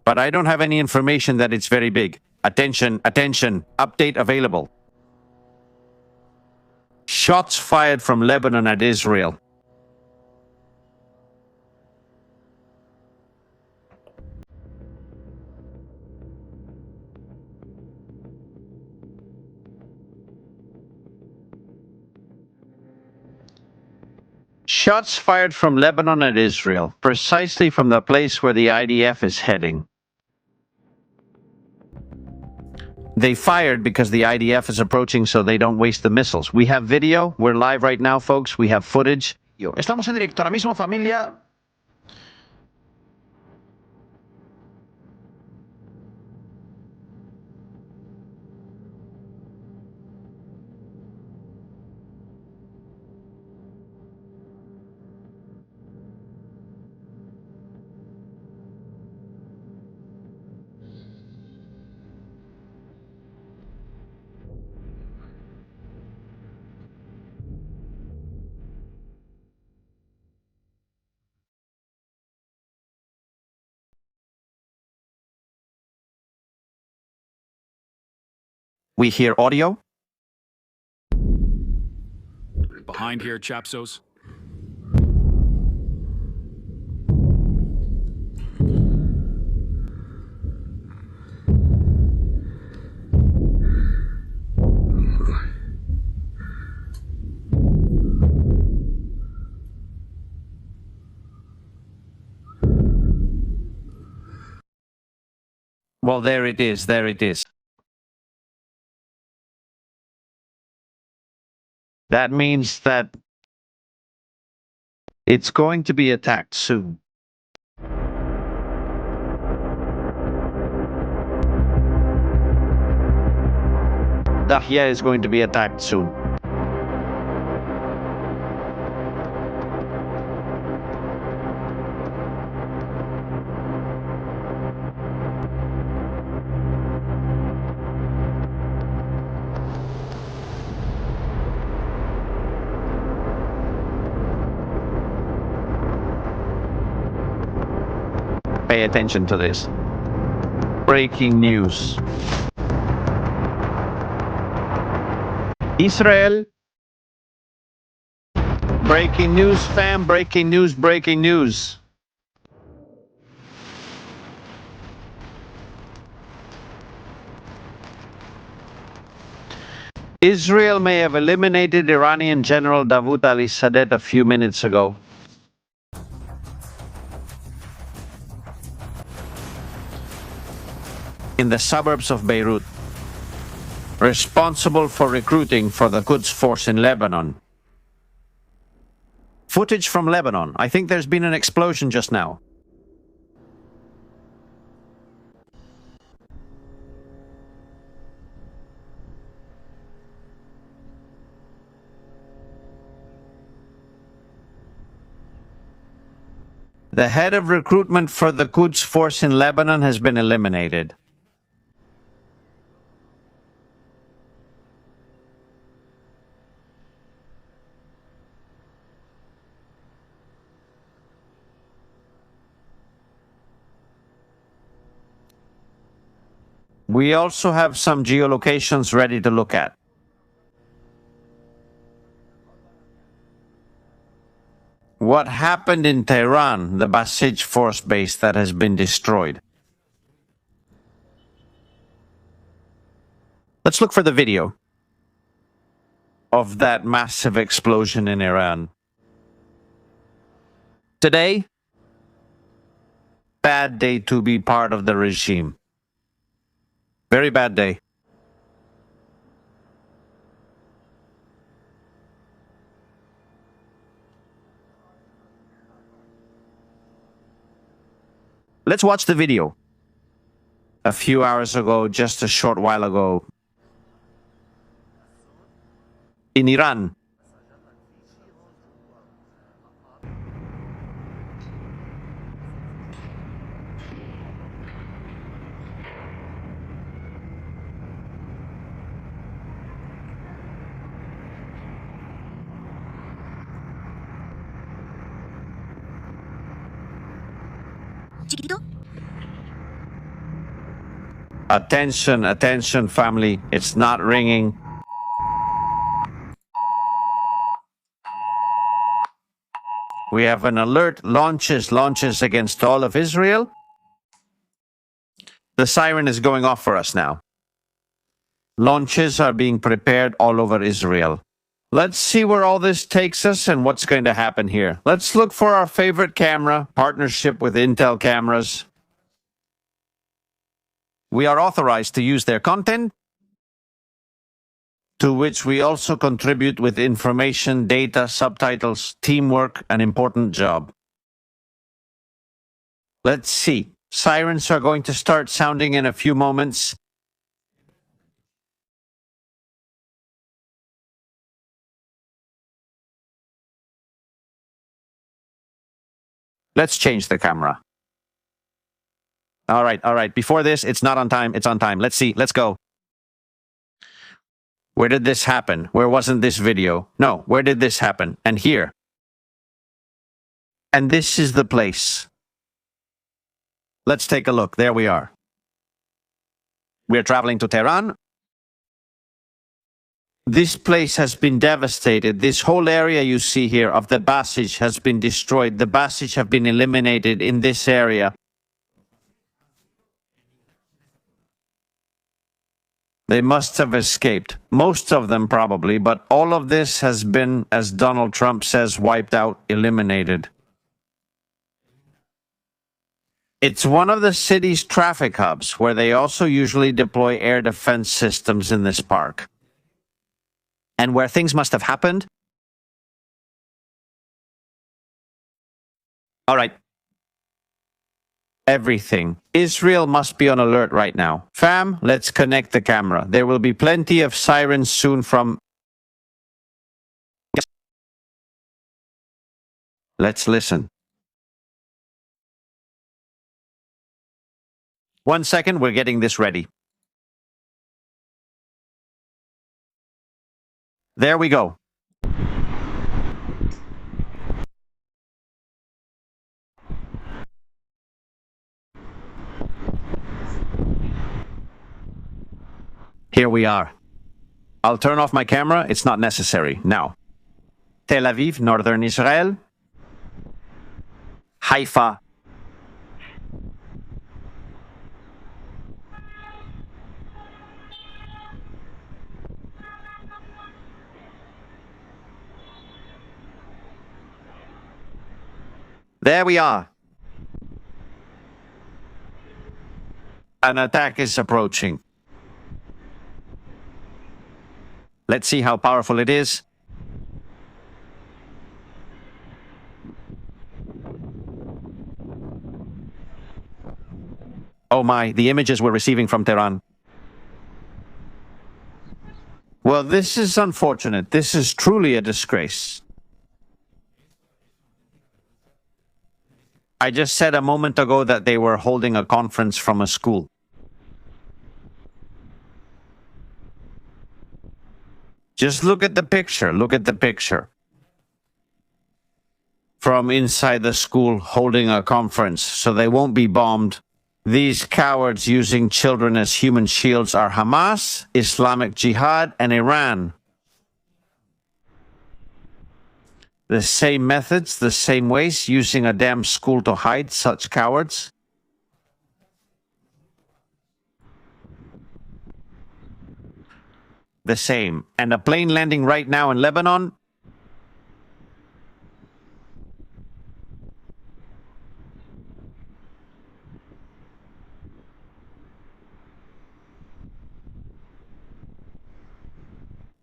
But I don't have any information that it's very big. Attention, attention. Update available. Shots fired from Lebanon at Israel. Shots fired from Lebanon at Israel, precisely from the place where the IDF is heading. They fired because the IDF is approaching so they don't waste the missiles. We have video. We're live right now, folks. We have footage. Estamos en directo ahora mismo, familia. We hear audio. Behind here, Chapsos. Well, there it is. There it is. That means that it's going to be attacked soon. Dahya is going to be attacked soon. Pay attention to this. Breaking news. Israel. Breaking news, fam. Breaking news, breaking news. Israel may have eliminated Iranian General Davut Ali Sadet a few minutes ago. In the suburbs of Beirut, responsible for recruiting for the Quds force in Lebanon. Footage from Lebanon. I think there's been an explosion just now. The head of recruitment for the Quds force in Lebanon has been eliminated. We also have some geolocations ready to look at. What happened in Tehran, the Basij force base that has been destroyed? Let's look for the video of that massive explosion in Iran. Today, bad day to be part of the regime. Very bad day. Let's watch the video. A few hours ago, just a short while ago, in Iran. Attention, attention, family. It's not ringing. We have an alert. Launches against all of Israel. The siren is going off for us now. Launches are being prepared all over Israel. Let's see where all this takes us and what's going to happen here. Let's look for our favorite camera, partnership with Intel cameras. We are authorized to use their content, to which we also contribute with information, data, subtitles, teamwork, an important job. Let's see. Sirens are going to start sounding in a few moments. Let's change the camera. All right. Before this, it's not on time. It's on time. Let's see. Let's go. Where did this happen? Where wasn't this video? No, where did this happen? And here. And this is the place. Let's take a look. There we are. We're traveling to Tehran. This place has been devastated. This whole area you see here of the Basij has been destroyed. The Basij have been eliminated in this area. They must have escaped. Most of them probably, but all of this has been, as Donald Trump says, wiped out, eliminated. It's one of the city's traffic hubs, where they also usually deploy air defense systems in this park. And where things must have happened? All right. Everything. Israel must be on alert right now. Fam, let's connect the camera. There will be plenty of sirens soon from... Let's listen. 1 second, we're getting this ready. There we go. Here we are. I'll turn off my camera. It's not necessary. Now, Tel Aviv, northern Israel. Haifa. There we are. An attack is approaching. Let's see how powerful it is. Oh my, the images we're receiving from Tehran. Well, this is unfortunate. This is truly a disgrace. I just said a moment ago that they were holding a conference from a school. Just look at the picture. Look at the picture. From inside the school holding a conference, so they won't be bombed. These cowards using children as human shields are Hamas, Islamic Jihad, and Iran. The same methods, the same ways, using a damn school to hide such cowards. the same. And a plane landing right now in Lebanon.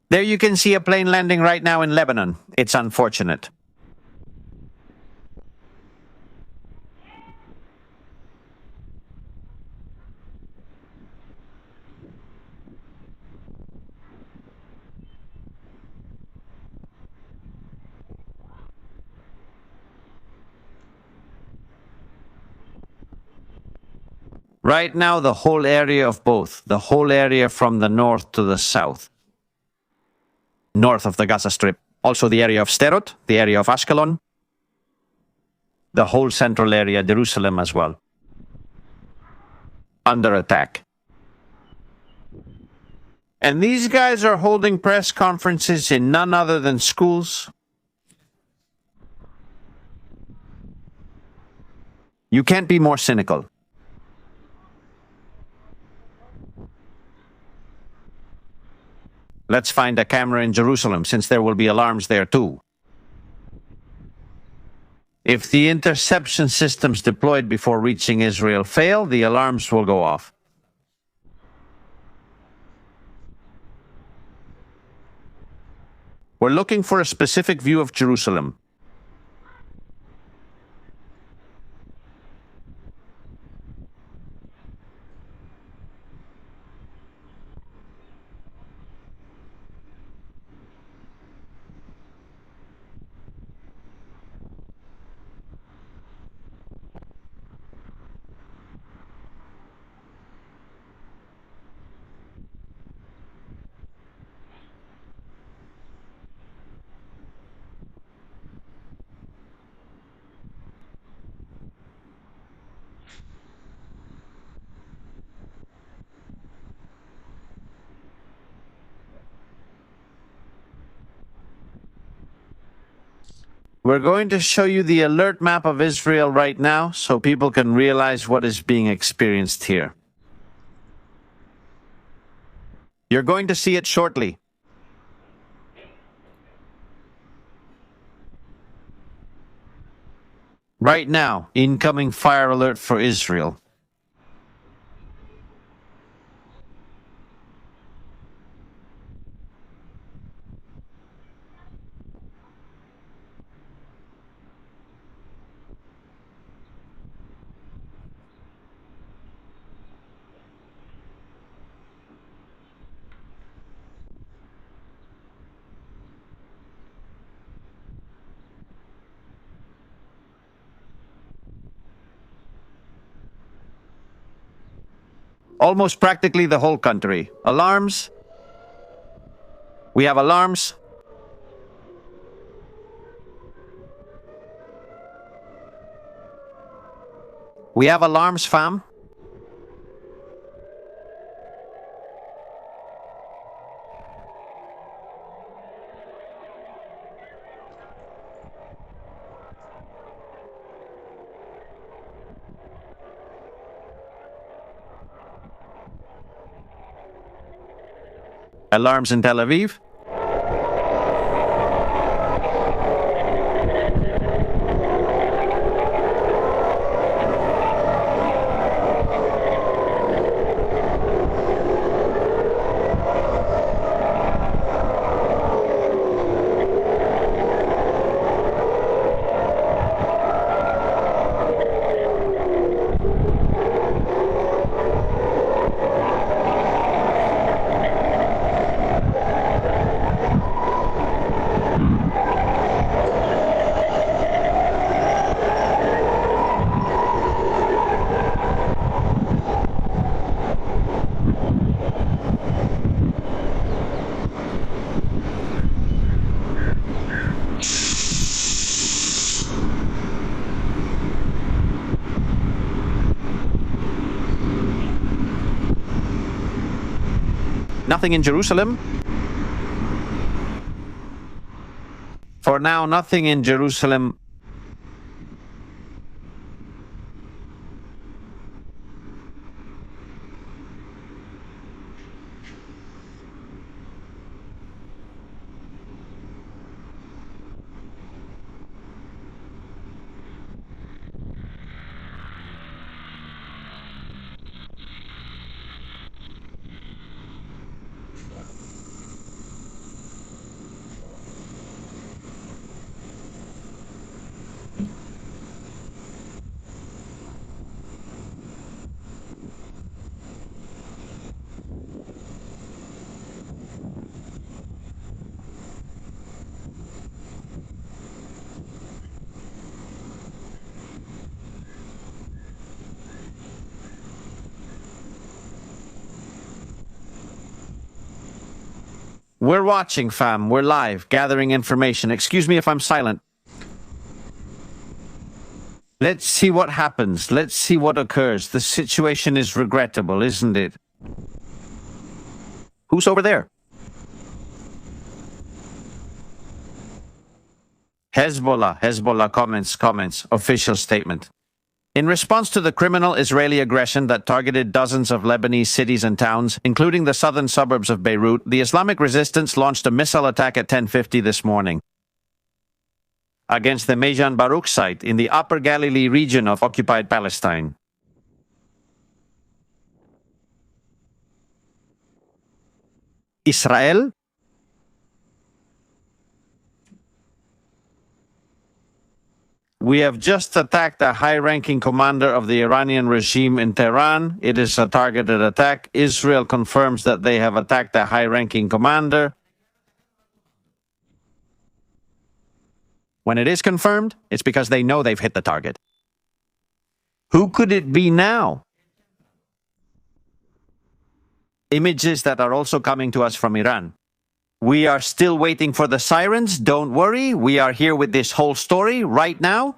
There you can see a plane landing right now in Lebanon. It's unfortunate. Right now, the whole area of both, the whole area from the north to the south, north of the Gaza Strip, also the area of Sderot, the area of Ashkelon, the whole central area, Jerusalem as well, under attack. And these guys are holding press conferences in none other than schools. You can't be more cynical. Let's find a camera in Jerusalem, since there will be alarms there too. If the interception systems deployed before reaching Israel fail, the alarms will go off. We're looking for a specific view of Jerusalem. We're going to show you the alert map of Israel right now so people can realize what is being experienced here. You're going to see it shortly. Right now, incoming fire alert for Israel. Almost practically the whole country. Alarms. We have alarms. We have alarms, fam. Alarms in Tel Aviv. Nothing in Jerusalem. For now, nothing in Jerusalem. We're watching, fam. We're live, gathering information. Excuse me if I'm silent. Let's see what happens. Let's see what occurs. The situation is regrettable, isn't it? Who's over there? Hezbollah comments. Official statement. In response to the criminal Israeli aggression that targeted dozens of Lebanese cities and towns, including the southern suburbs of Beirut, the Islamic resistance launched a missile attack at 10:50 this morning against the Meyjan Baruch site in the Upper Galilee region of occupied Palestine. Israel? We have just attacked a high-ranking commander of the Iranian regime in Tehran. It is a targeted attack. Israel confirms that they have attacked a high-ranking commander. When it is confirmed, it's because they know they've hit the target. Who could it be now? Images that are also coming to us from Iran. We are still waiting for the sirens. Don't worry. We are here with this whole story right now.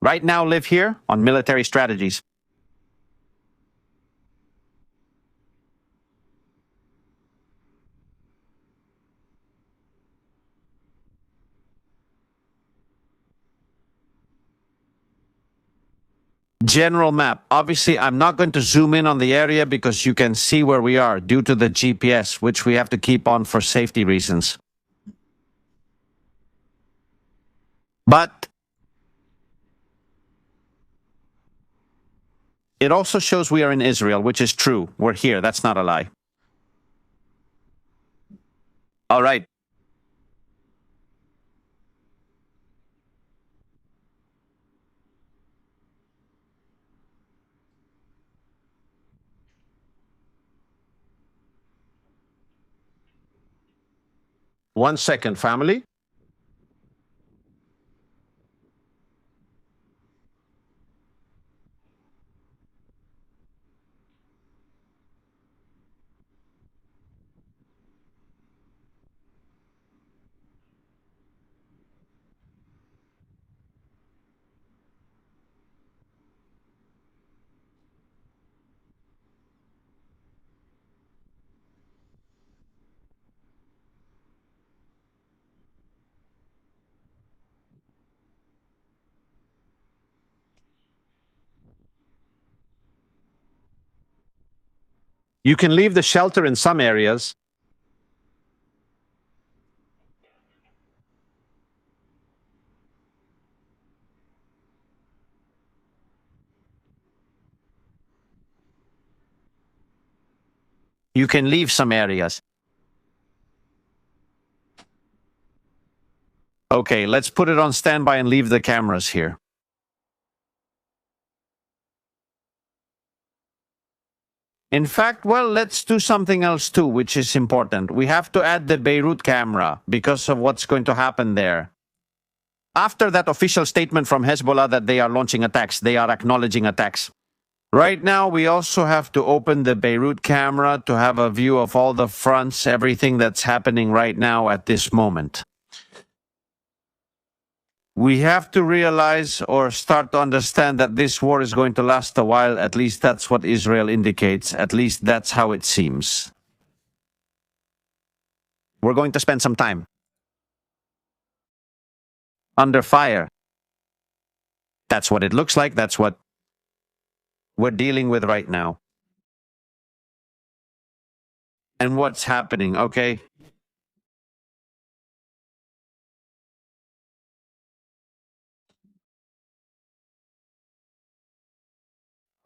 Right now, live here on military strategies. General map. Obviously, I'm not going to zoom in on the area because you can see where we are due to the GPS, which we have to keep on for safety reasons. But it also shows we are in Israel, which is true. We're here. That's not a lie. All right. One second, family. You can leave the shelter in some areas. You can leave some areas. Okay, let's put it on standby and leave the cameras here. In fact, well, let's do something else too, which is important. We have to add the Beirut camera because of what's going to happen there. After that official statement from Hezbollah that they are launching attacks, they are acknowledging attacks. Right now, we also have to open the Beirut camera to have a view of all the fronts, everything that's happening right now at this moment. We have to realize or start to understand that this war is going to last a while. At least that's what Israel indicates. At least that's how it seems. We're going to spend some time under fire. That's what it looks like. That's what we're dealing with right now. And what's happening, okay?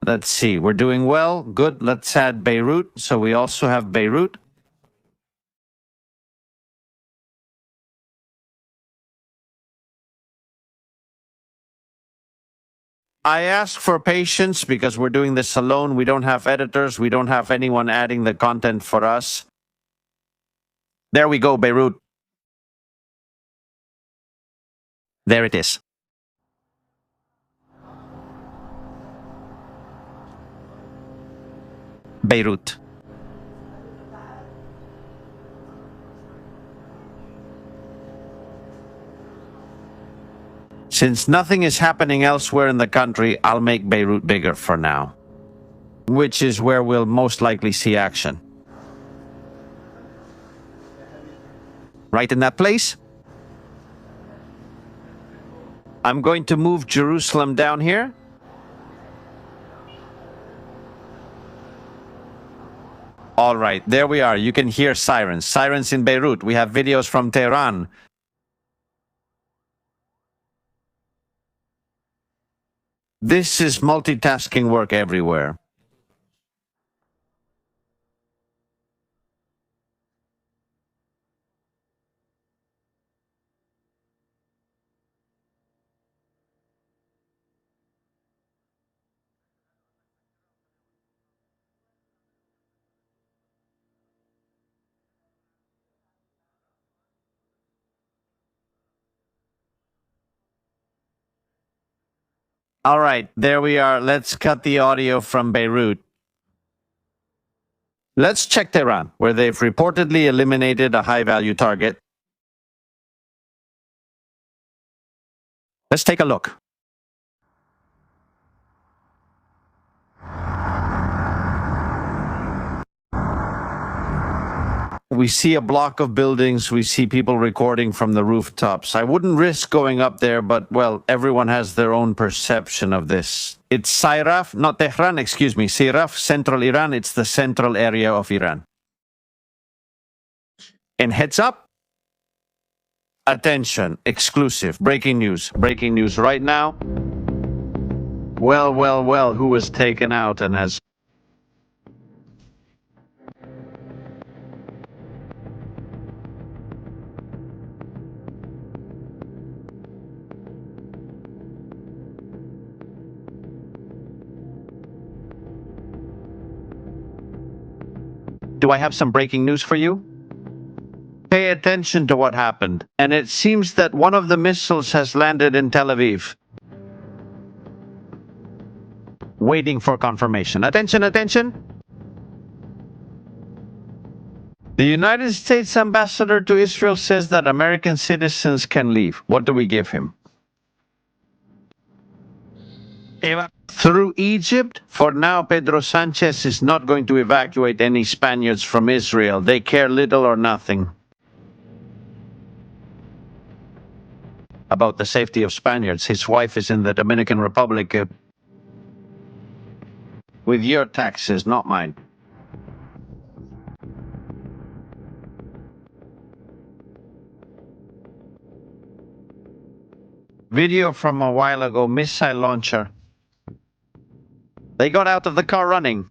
Let's see. We're doing well. Good. Let's add Beirut. So we also have Beirut. I ask for patience because we're doing this alone. We don't have editors. We don't have anyone adding the content for us. There we go, Beirut. There it is. Beirut. Since nothing is happening elsewhere in the country, I'll make Beirut bigger for now, which is where we'll most likely see action. Right in that place? I'm going to move Jerusalem down here. All right, there we are. You can hear sirens. Sirens in Beirut. We have videos from Tehran. This is multitasking work everywhere. All right, there we are. Let's cut the audio from Beirut. Let's check Tehran, where they've reportedly eliminated a high-value target. Let's take a look. We see a block of buildings. We see people recording from the rooftops. I wouldn't risk going up there, but, well, everyone has their own perception of this. It's Sairaf, not Tehran, excuse me. Sairaf, central Iran. It's the central area of Iran. And heads up. Attention, exclusive, breaking news right now. Well, who was taken out and has... Do I have some breaking news for you? Pay attention to what happened. And it seems that one of the missiles has landed in Tel Aviv. Waiting for confirmation. Attention, attention. The United States ambassador to Israel says that American citizens can leave. What do we give him? Through Egypt? For now, Pedro Sanchez is not going to evacuate any Spaniards from Israel. They care little or nothing about the safety of Spaniards. His wife is in the Dominican Republic with your taxes, not mine. Video from a while ago, missile launcher. They got out of the car running.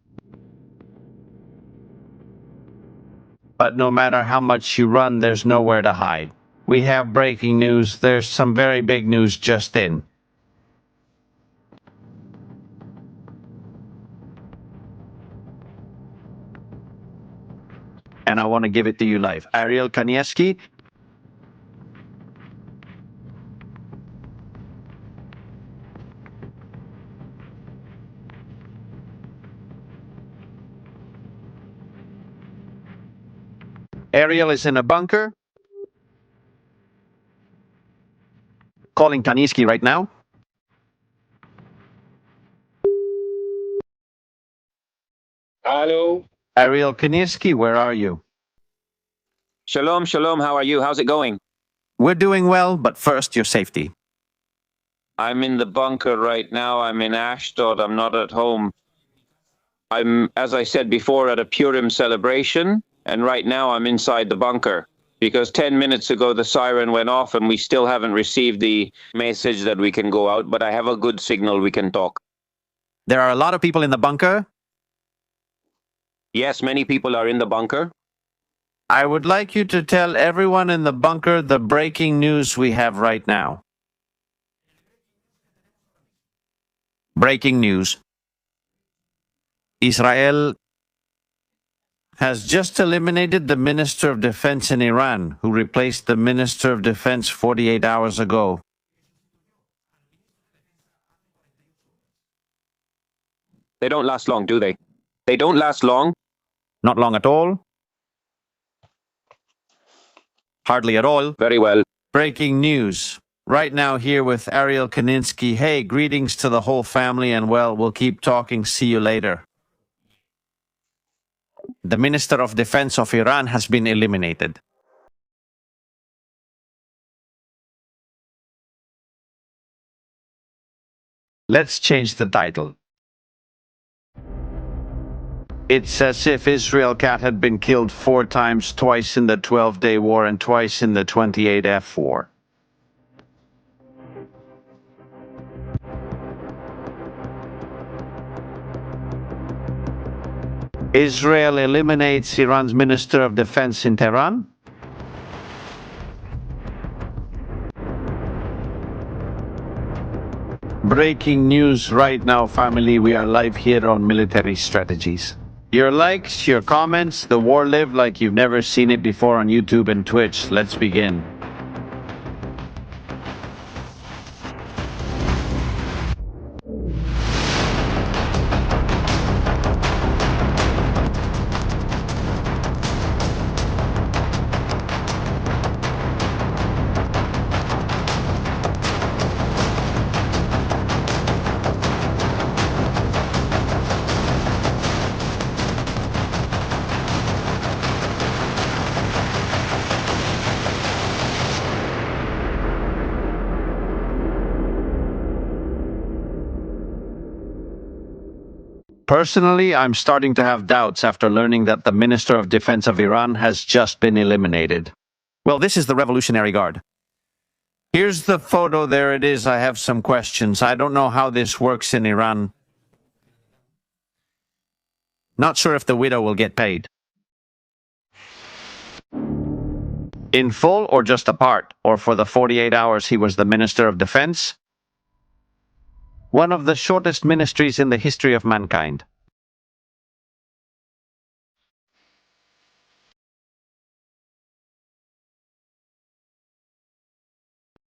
But no matter how much you run, there's nowhere to hide. We have breaking news. There's some very big news just in. And I want to give it to you live. Ariel Kanieski. Ariel is in a bunker. Calling Kanieski right now. Hello. Ariel Kanieski, where are you? Shalom, shalom. How are you? How's it going? We're doing well, but first, your safety. I'm in the bunker right now. I'm in Ashdod. I'm not at home. I'm, as I said before, at a Purim celebration, and right now I'm inside the bunker because 10 minutes ago the siren went off and we still haven't received the message that we can go out, but I have a good signal we can talk. There are a lot of people in the bunker. Yes, many people are in the bunker. I would like you to tell everyone in the bunker the breaking news we have right now. Breaking news. Israel has just eliminated the Minister of Defense in Iran, who replaced the Minister of Defense 48 hours ago. They don't last long, do they? They don't last long. Not long at all. Hardly at all. Very well. Breaking news. Right now here with Ariel Kaninsky. Hey, greetings to the whole family and well, we'll keep talking. See you later. The Minister of Defense of Iran has been eliminated. Let's change the title. It's as if Israel cat had been killed 4 times, twice in the 12-day war and twice in the 28F war. Israel eliminates Iran's Minister of Defense in Tehran. Breaking news right now, family. We are live here on Military Strategies. Your likes, your comments, the war lived like you've never seen it before on YouTube and Twitch. Let's begin. Personally, I'm starting to have doubts after learning that the Minister of Defense of Iran has just been eliminated. Well, this is the Revolutionary Guard. Here's the photo. There it is. I have some questions. I don't know how this works in Iran. Not sure if the widow will get paid. In full or just a part, or for the 48 hours he was the Minister of Defense? One of the shortest ministries in the history of mankind.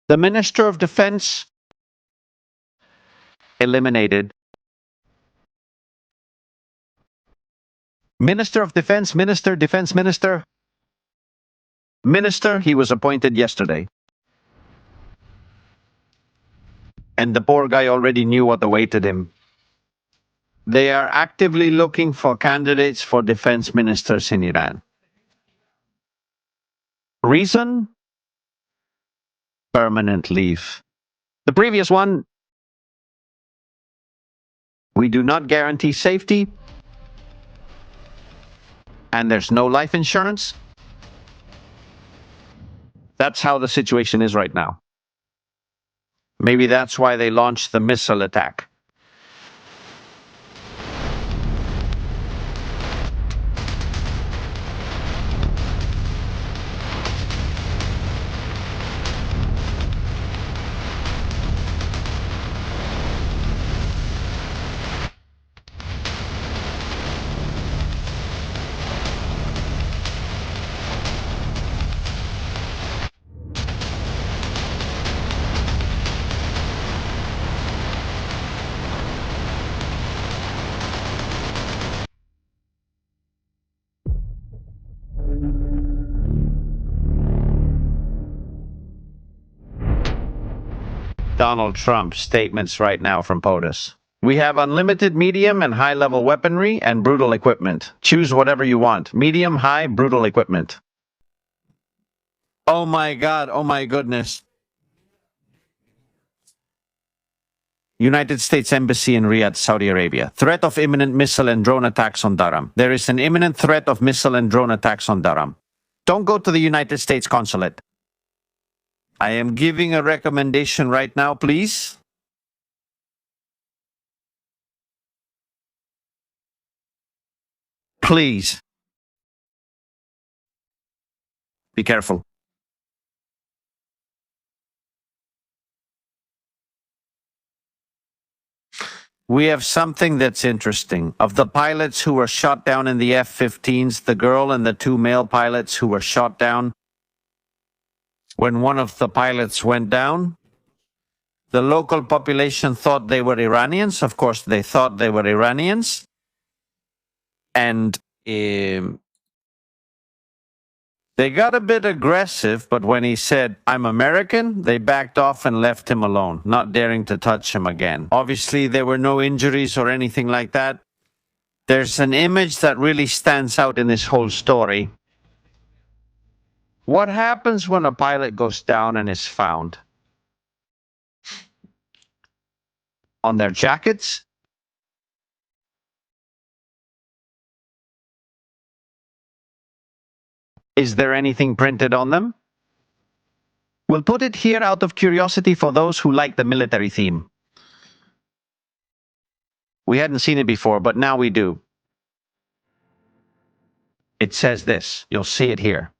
The Minister of Defense eliminated. Minister of Defense, Minister, Defense Minister. Minister, he was appointed yesterday. And the poor guy already knew what awaited him. They are actively looking for candidates for defense ministers in Iran. Reason? Permanent leave. The previous one, we do not guarantee safety, and there's no life insurance. That's how the situation is right now. Maybe that's why they launched the missile attack. Donald Trump's statements right now from POTUS. We have unlimited medium and high-level weaponry and brutal equipment. Choose whatever you want. Medium, high, brutal equipment. Oh my God, oh my goodness. United States Embassy in Riyadh, Saudi Arabia. Threat of imminent missile and drone attacks on Durham. There is an imminent threat of missile and drone attacks on Durham. Don't go to the United States consulate. I am giving a recommendation right now, please. Please. Be careful. We have something that's interesting. Of the pilots who were shot down in the F-15s, the girl and the two male pilots who were shot down, when one of the pilots went down, the local population thought they were Iranians. Of course, they thought they were Iranians. And they got a bit aggressive, but when he said, "I'm American," they backed off and left him alone, not daring to touch him again. Obviously, there were no injuries or anything like that. There's an image that really stands out in this whole story. What happens when a pilot goes down and is found? On their jackets? Is there anything printed on them? We'll put it here out of curiosity for those who like the military theme. We hadn't seen it before, but now we do. It says this. You'll see it here.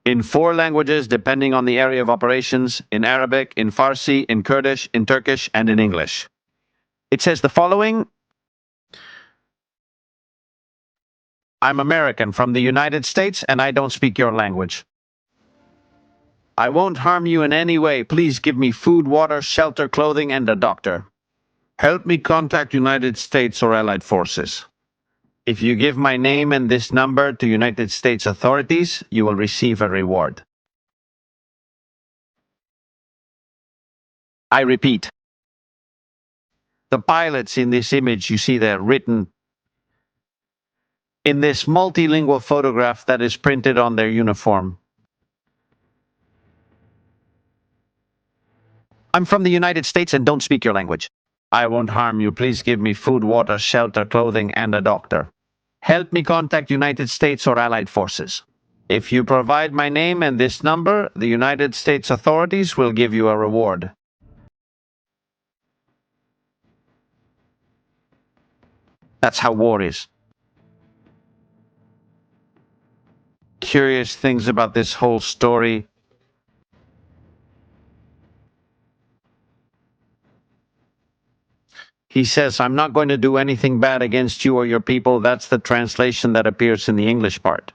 In 4 languages, depending on the area of operations: in Arabic, in Farsi, in Kurdish, in Turkish, and in English. It says the following: I'm American from the United States, and I don't speak your language. I won't harm you in any way. Please give me food, water, shelter, clothing, and a doctor. Help me contact United States or Allied forces. If you give my name and this number to United States authorities, you will receive a reward. I repeat. The pilots in this image, you see they're written in this multilingual photograph that is printed on their uniform. I'm from the United States and don't speak your language. I won't harm you. Please give me food, water, shelter, clothing, and a doctor. Help me contact United States or Allied forces. If you provide my name and this number, the United States authorities will give you a reward. That's how war is. Curious things about this whole story. He says, I'm not going to do anything bad against you or your people. That's the translation that appears in the English part.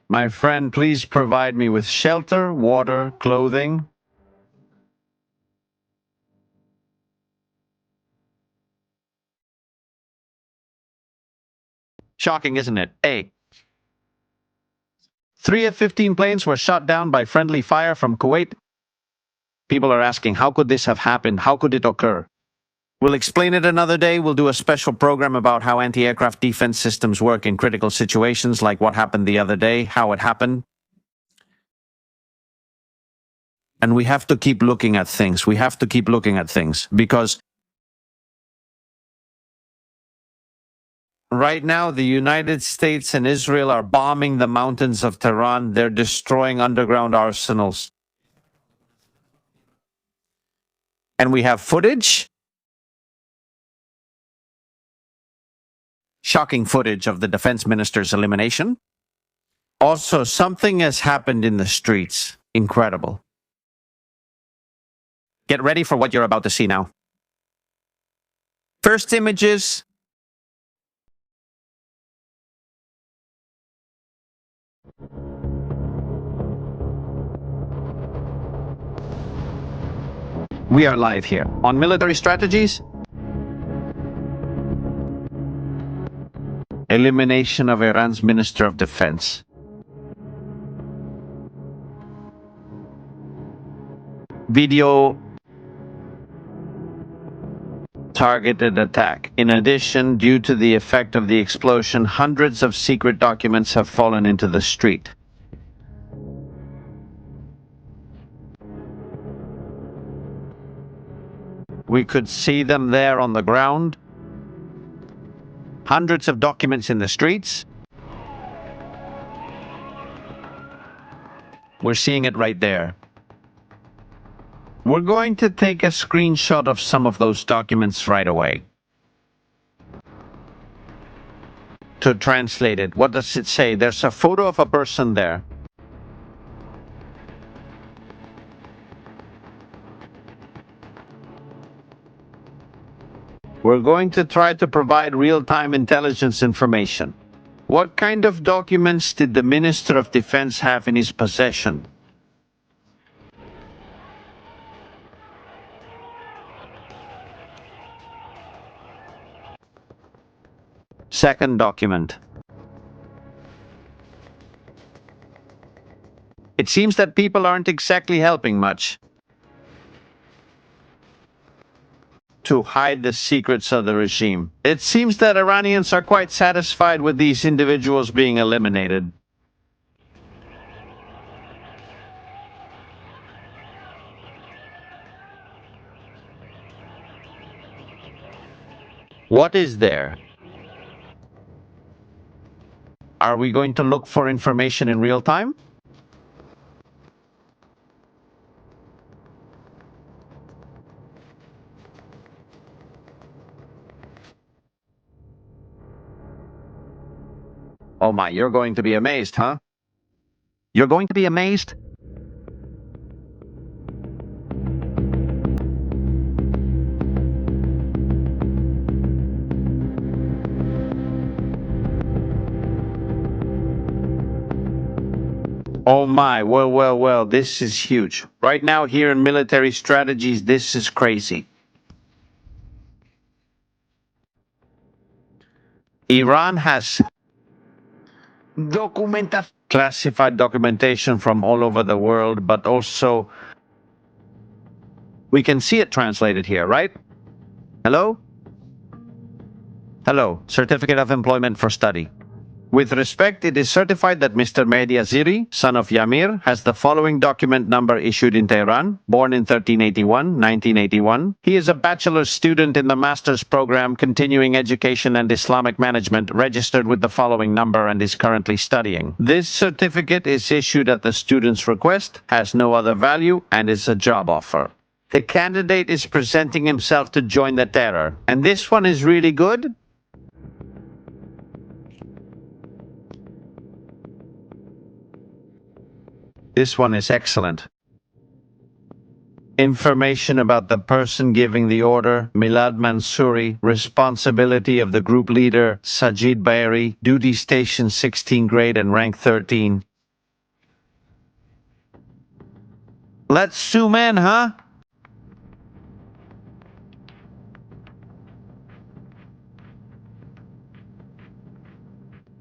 My friend, please provide me with shelter, water, clothing. Shocking, isn't it? A. 3 F-15 planes were shot down by friendly fire from Kuwait. People are asking, how could this have happened? How could it occur? We'll explain it another day. We'll do a special program about how anti-aircraft defense systems work in critical situations, like what happened the other day, how it happened. And we have to keep looking at things. We have to keep looking at things because right now the United States and Israel are bombing the mountains of Tehran. They're destroying underground arsenals. And we have footage. Shocking footage of the defense minister's elimination. Also, something has happened in the streets. Incredible. Get ready for what you're about to see now. First images. We are live here on Military Strategies. Elimination of Iran's Minister of Defense. Video targeted attack. In addition, due to the effect of the explosion, hundreds of secret documents have fallen into the street. We could see them there on the ground. Hundreds of documents in the streets. We're seeing it right there. We're going to take a screenshot of some of those documents right away. To translate it, what does it say? There's a photo of a person there. We're going to try to provide real-time intelligence information. What kind of documents did the Minister of Defense have in his possession? Second document. It seems that people aren't exactly helping much to hide the secrets of the regime. It seems that Iranians are quite satisfied with these individuals being eliminated. What is there? Are we going to look for information in real time? Oh my, you're going to be amazed, huh? You're going to be amazed? Oh my, well, this is huge. Right now, here in military strategies, this is crazy. Iran has classified documentation from all over the world, but also we can see it translated here, right? Hello? Hello, Certificate of Employment for Study. With respect, it is certified that Mr. Mehdi Aziri, son of Yamir, has the following document number issued in Tehran, born in 1981. He is a bachelor's student in the master's program Continuing Education and Islamic Management, registered with the following number and is currently studying. This certificate is issued at the student's request, has no other value, and is a job offer. The candidate is presenting himself to join the terror. And this one is really good? This one is excellent. Information about the person giving the order, Milad Mansouri, responsibility of the group leader, Sajid Baeri, duty station 16 grade and rank 13. Let's zoom in, huh?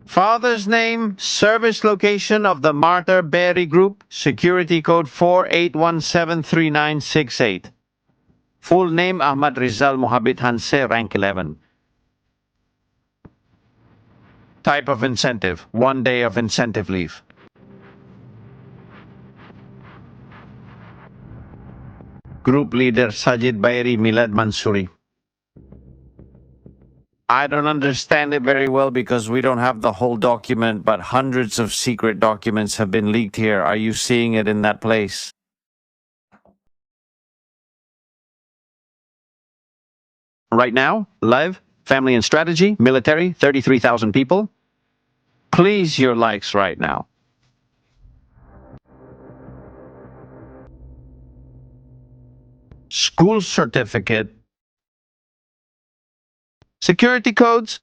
Father's name, service location of the Martyr Baeri Group, security code 48173968. Full name Ahmad Rizal Mohabit Hanse, rank 11. Type of incentive, 1 day of incentive leave. Group leader Sajid Baeri Milad Mansouri. I don't understand it very well because we don't have the whole document, but hundreds of secret documents have been leaked here. Are you seeing it in that place? Right now, live, family and strategy, military, 33,000 people. Please, your likes right now. School certificate. Security codes.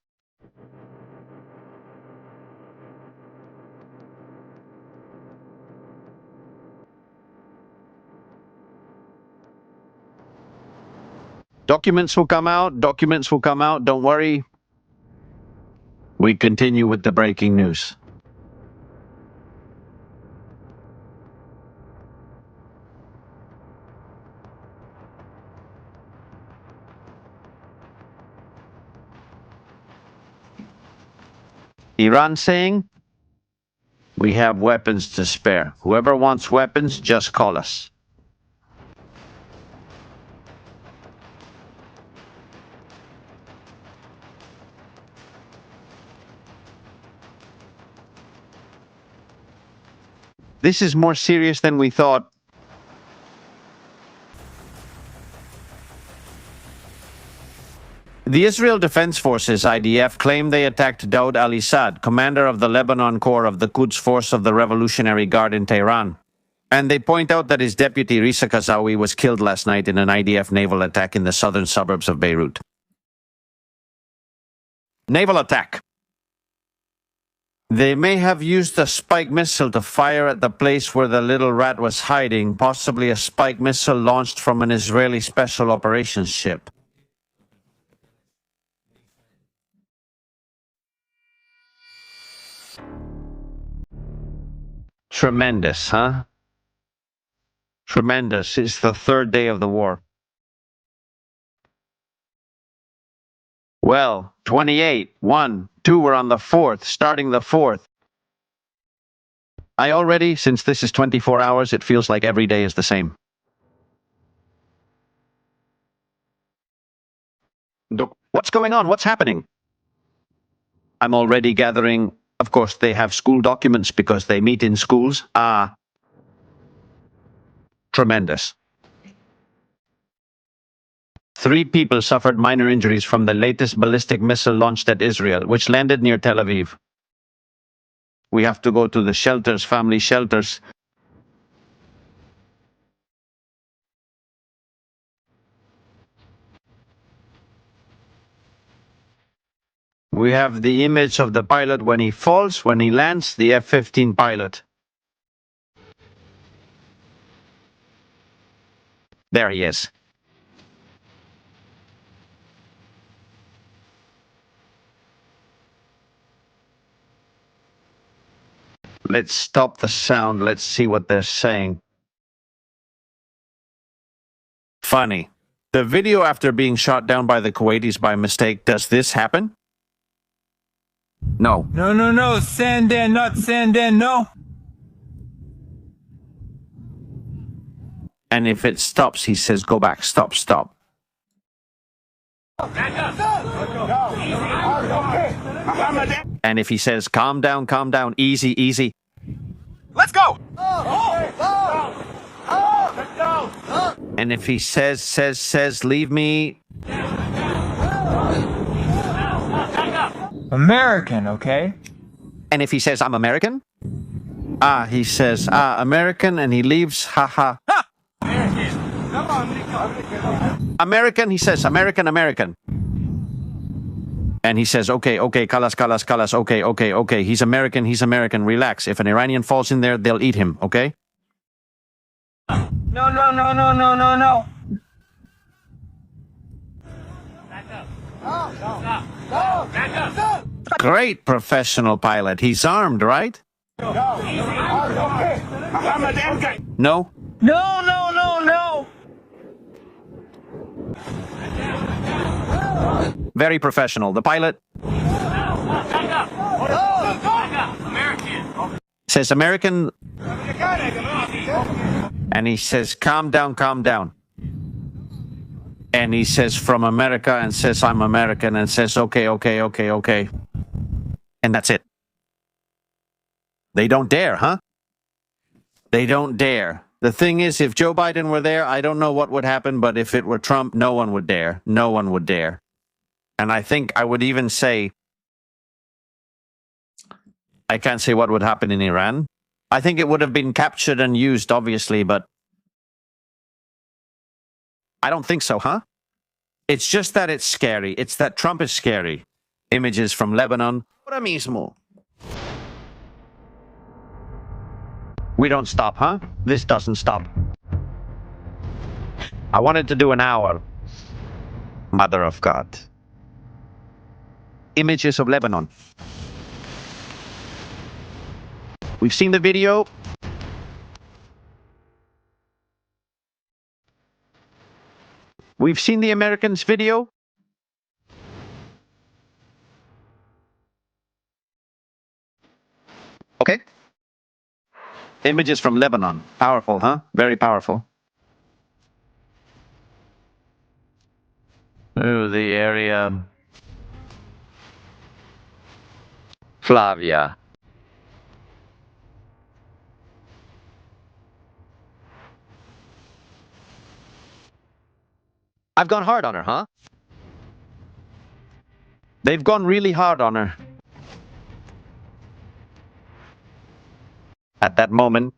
Documents will come out, don't worry. We continue with the breaking news. Iran saying, we have weapons to spare. Whoever wants weapons, just call us. This is more serious than we thought. The Israel Defense Forces, IDF, claim they attacked Daoud al-Issad, commander of the Lebanon Corps of the Quds Force of the Revolutionary Guard in Tehran. And they point out that his deputy, Risa Kazawi, was killed last night in an IDF naval attack in the southern suburbs of Beirut. Naval attack. They may have used a spike missile to fire at the place where the little rat was hiding, possibly a spike missile launched from an Israeli special operations ship. Tremendous, huh? Tremendous. It's the third day of the war. Well, 28, 1, 2 were on the fourth, starting the fourth. Since this is 24 hours, it feels like every day is the same. What's going on? What's happening? I'm already gathering. Of course, they have school documents because they meet in schools. Tremendous. 3 people suffered minor injuries from the latest ballistic missile launched at Israel, which landed near Tel Aviv. We have to go to the shelters, family shelters. We have the image of the pilot when he falls, when he lands, the F-15 pilot. There he is. Let's stop the sound. Let's see what they're saying. Funny. The video after being shot down by the Kuwaitis by mistake, does this happen? No. No, no, no. Send in, not send in, no. And if it stops, he says, go back, stop, stop. And if he says, calm down, easy, easy. Let's go. And if he says, leave me. American, okay? And if he says, I'm American? He says, American, and he leaves, haha. American, he says, American. And he says, okay, kalas, okay, he's American, relax. If an Iranian falls in there, they'll eat him, okay? No. Great professional pilot. He's armed, right? No? No. Very professional. The pilot says American, and he says, calm down. And he says, from America, and says, I'm American, and says, okay. And that's it. They don't dare, huh? They don't dare. The thing is, if Joe Biden were there, I don't know what would happen, but if it were Trump, no one would dare. No one would dare. And I think I would even say, I can't say what would happen in Iran. I think it would have been captured and used, obviously, but I don't think so, huh? It's just that it's scary. It's that Trump is scary. Images from Lebanon. Ahora mismo. We don't stop, huh? This doesn't stop. I wanted to do an hour. Mother of God. Images of Lebanon. We've seen the video. We've seen the Americans' video. Okay. Images from Lebanon. Powerful, huh? Very powerful. Oh, the area. Flavia. I've gone hard on her, huh? They've gone really hard on her. At that moment.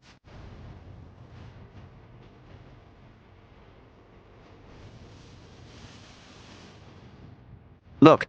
Look.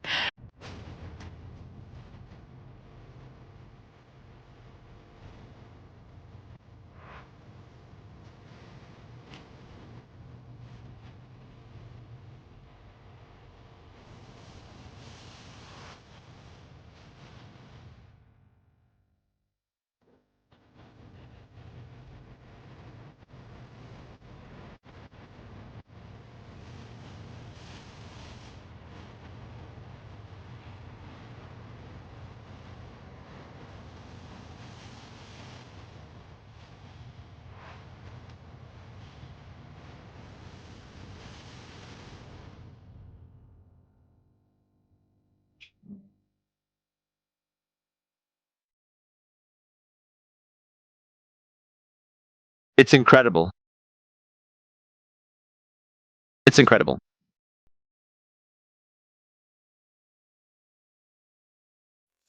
It's incredible. It's incredible.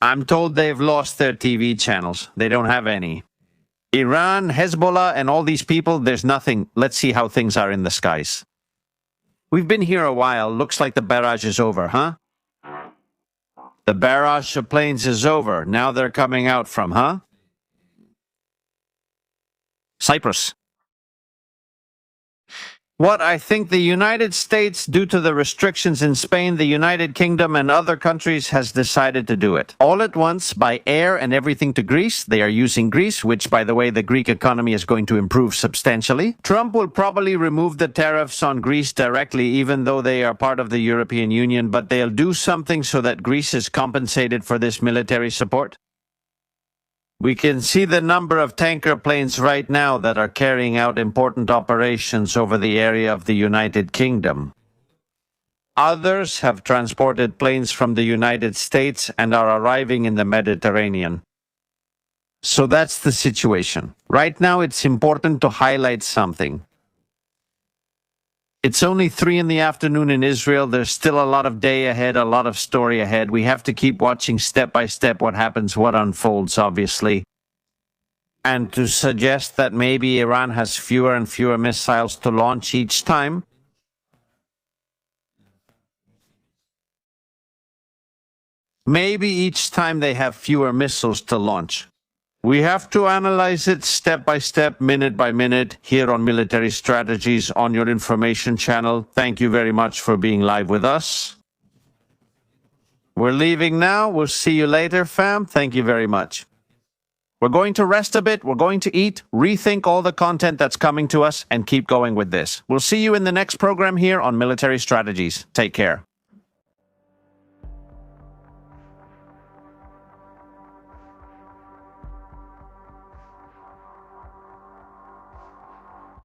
I'm told they've lost their TV channels. They don't have any. Iran, Hezbollah, and all these people, there's nothing. Let's see how things are in the skies. We've been here a while. Looks like the barrage is over, huh? The barrage of planes is over. Now they're coming out from, huh? Cyprus. What I think the United States, due to the restrictions in Spain, the United Kingdom, and other countries, has decided to do it. All at once, by air and everything to Greece. They are using Greece, which, by the way, the Greek economy is going to improve substantially. Trump will probably remove the tariffs on Greece directly, even though they are part of the European Union, but they'll do something so that Greece is compensated for this military support. We can see the number of tanker planes right now that are carrying out important operations over the area of the United Kingdom. Others have transported planes from the United States and are arriving in the Mediterranean. So that's the situation. Right now, it's important to highlight something. It's only 3 in the afternoon in Israel. There's still a lot of day ahead, a lot of story ahead. We have to keep watching step by step what happens, what unfolds, obviously. And to suggest that maybe Iran has fewer and fewer missiles to launch each time, maybe each time they have fewer missiles to launch. We have to analyze it step by step, minute by minute, here on Military Strategies on your information channel. Thank you very much for being live with us. We're leaving now. We'll see you later, fam. Thank you very much. We're going to rest a bit. We're going to eat, rethink all the content that's coming to us, and keep going with this. We'll see you in the next program here on Military Strategies. Take care.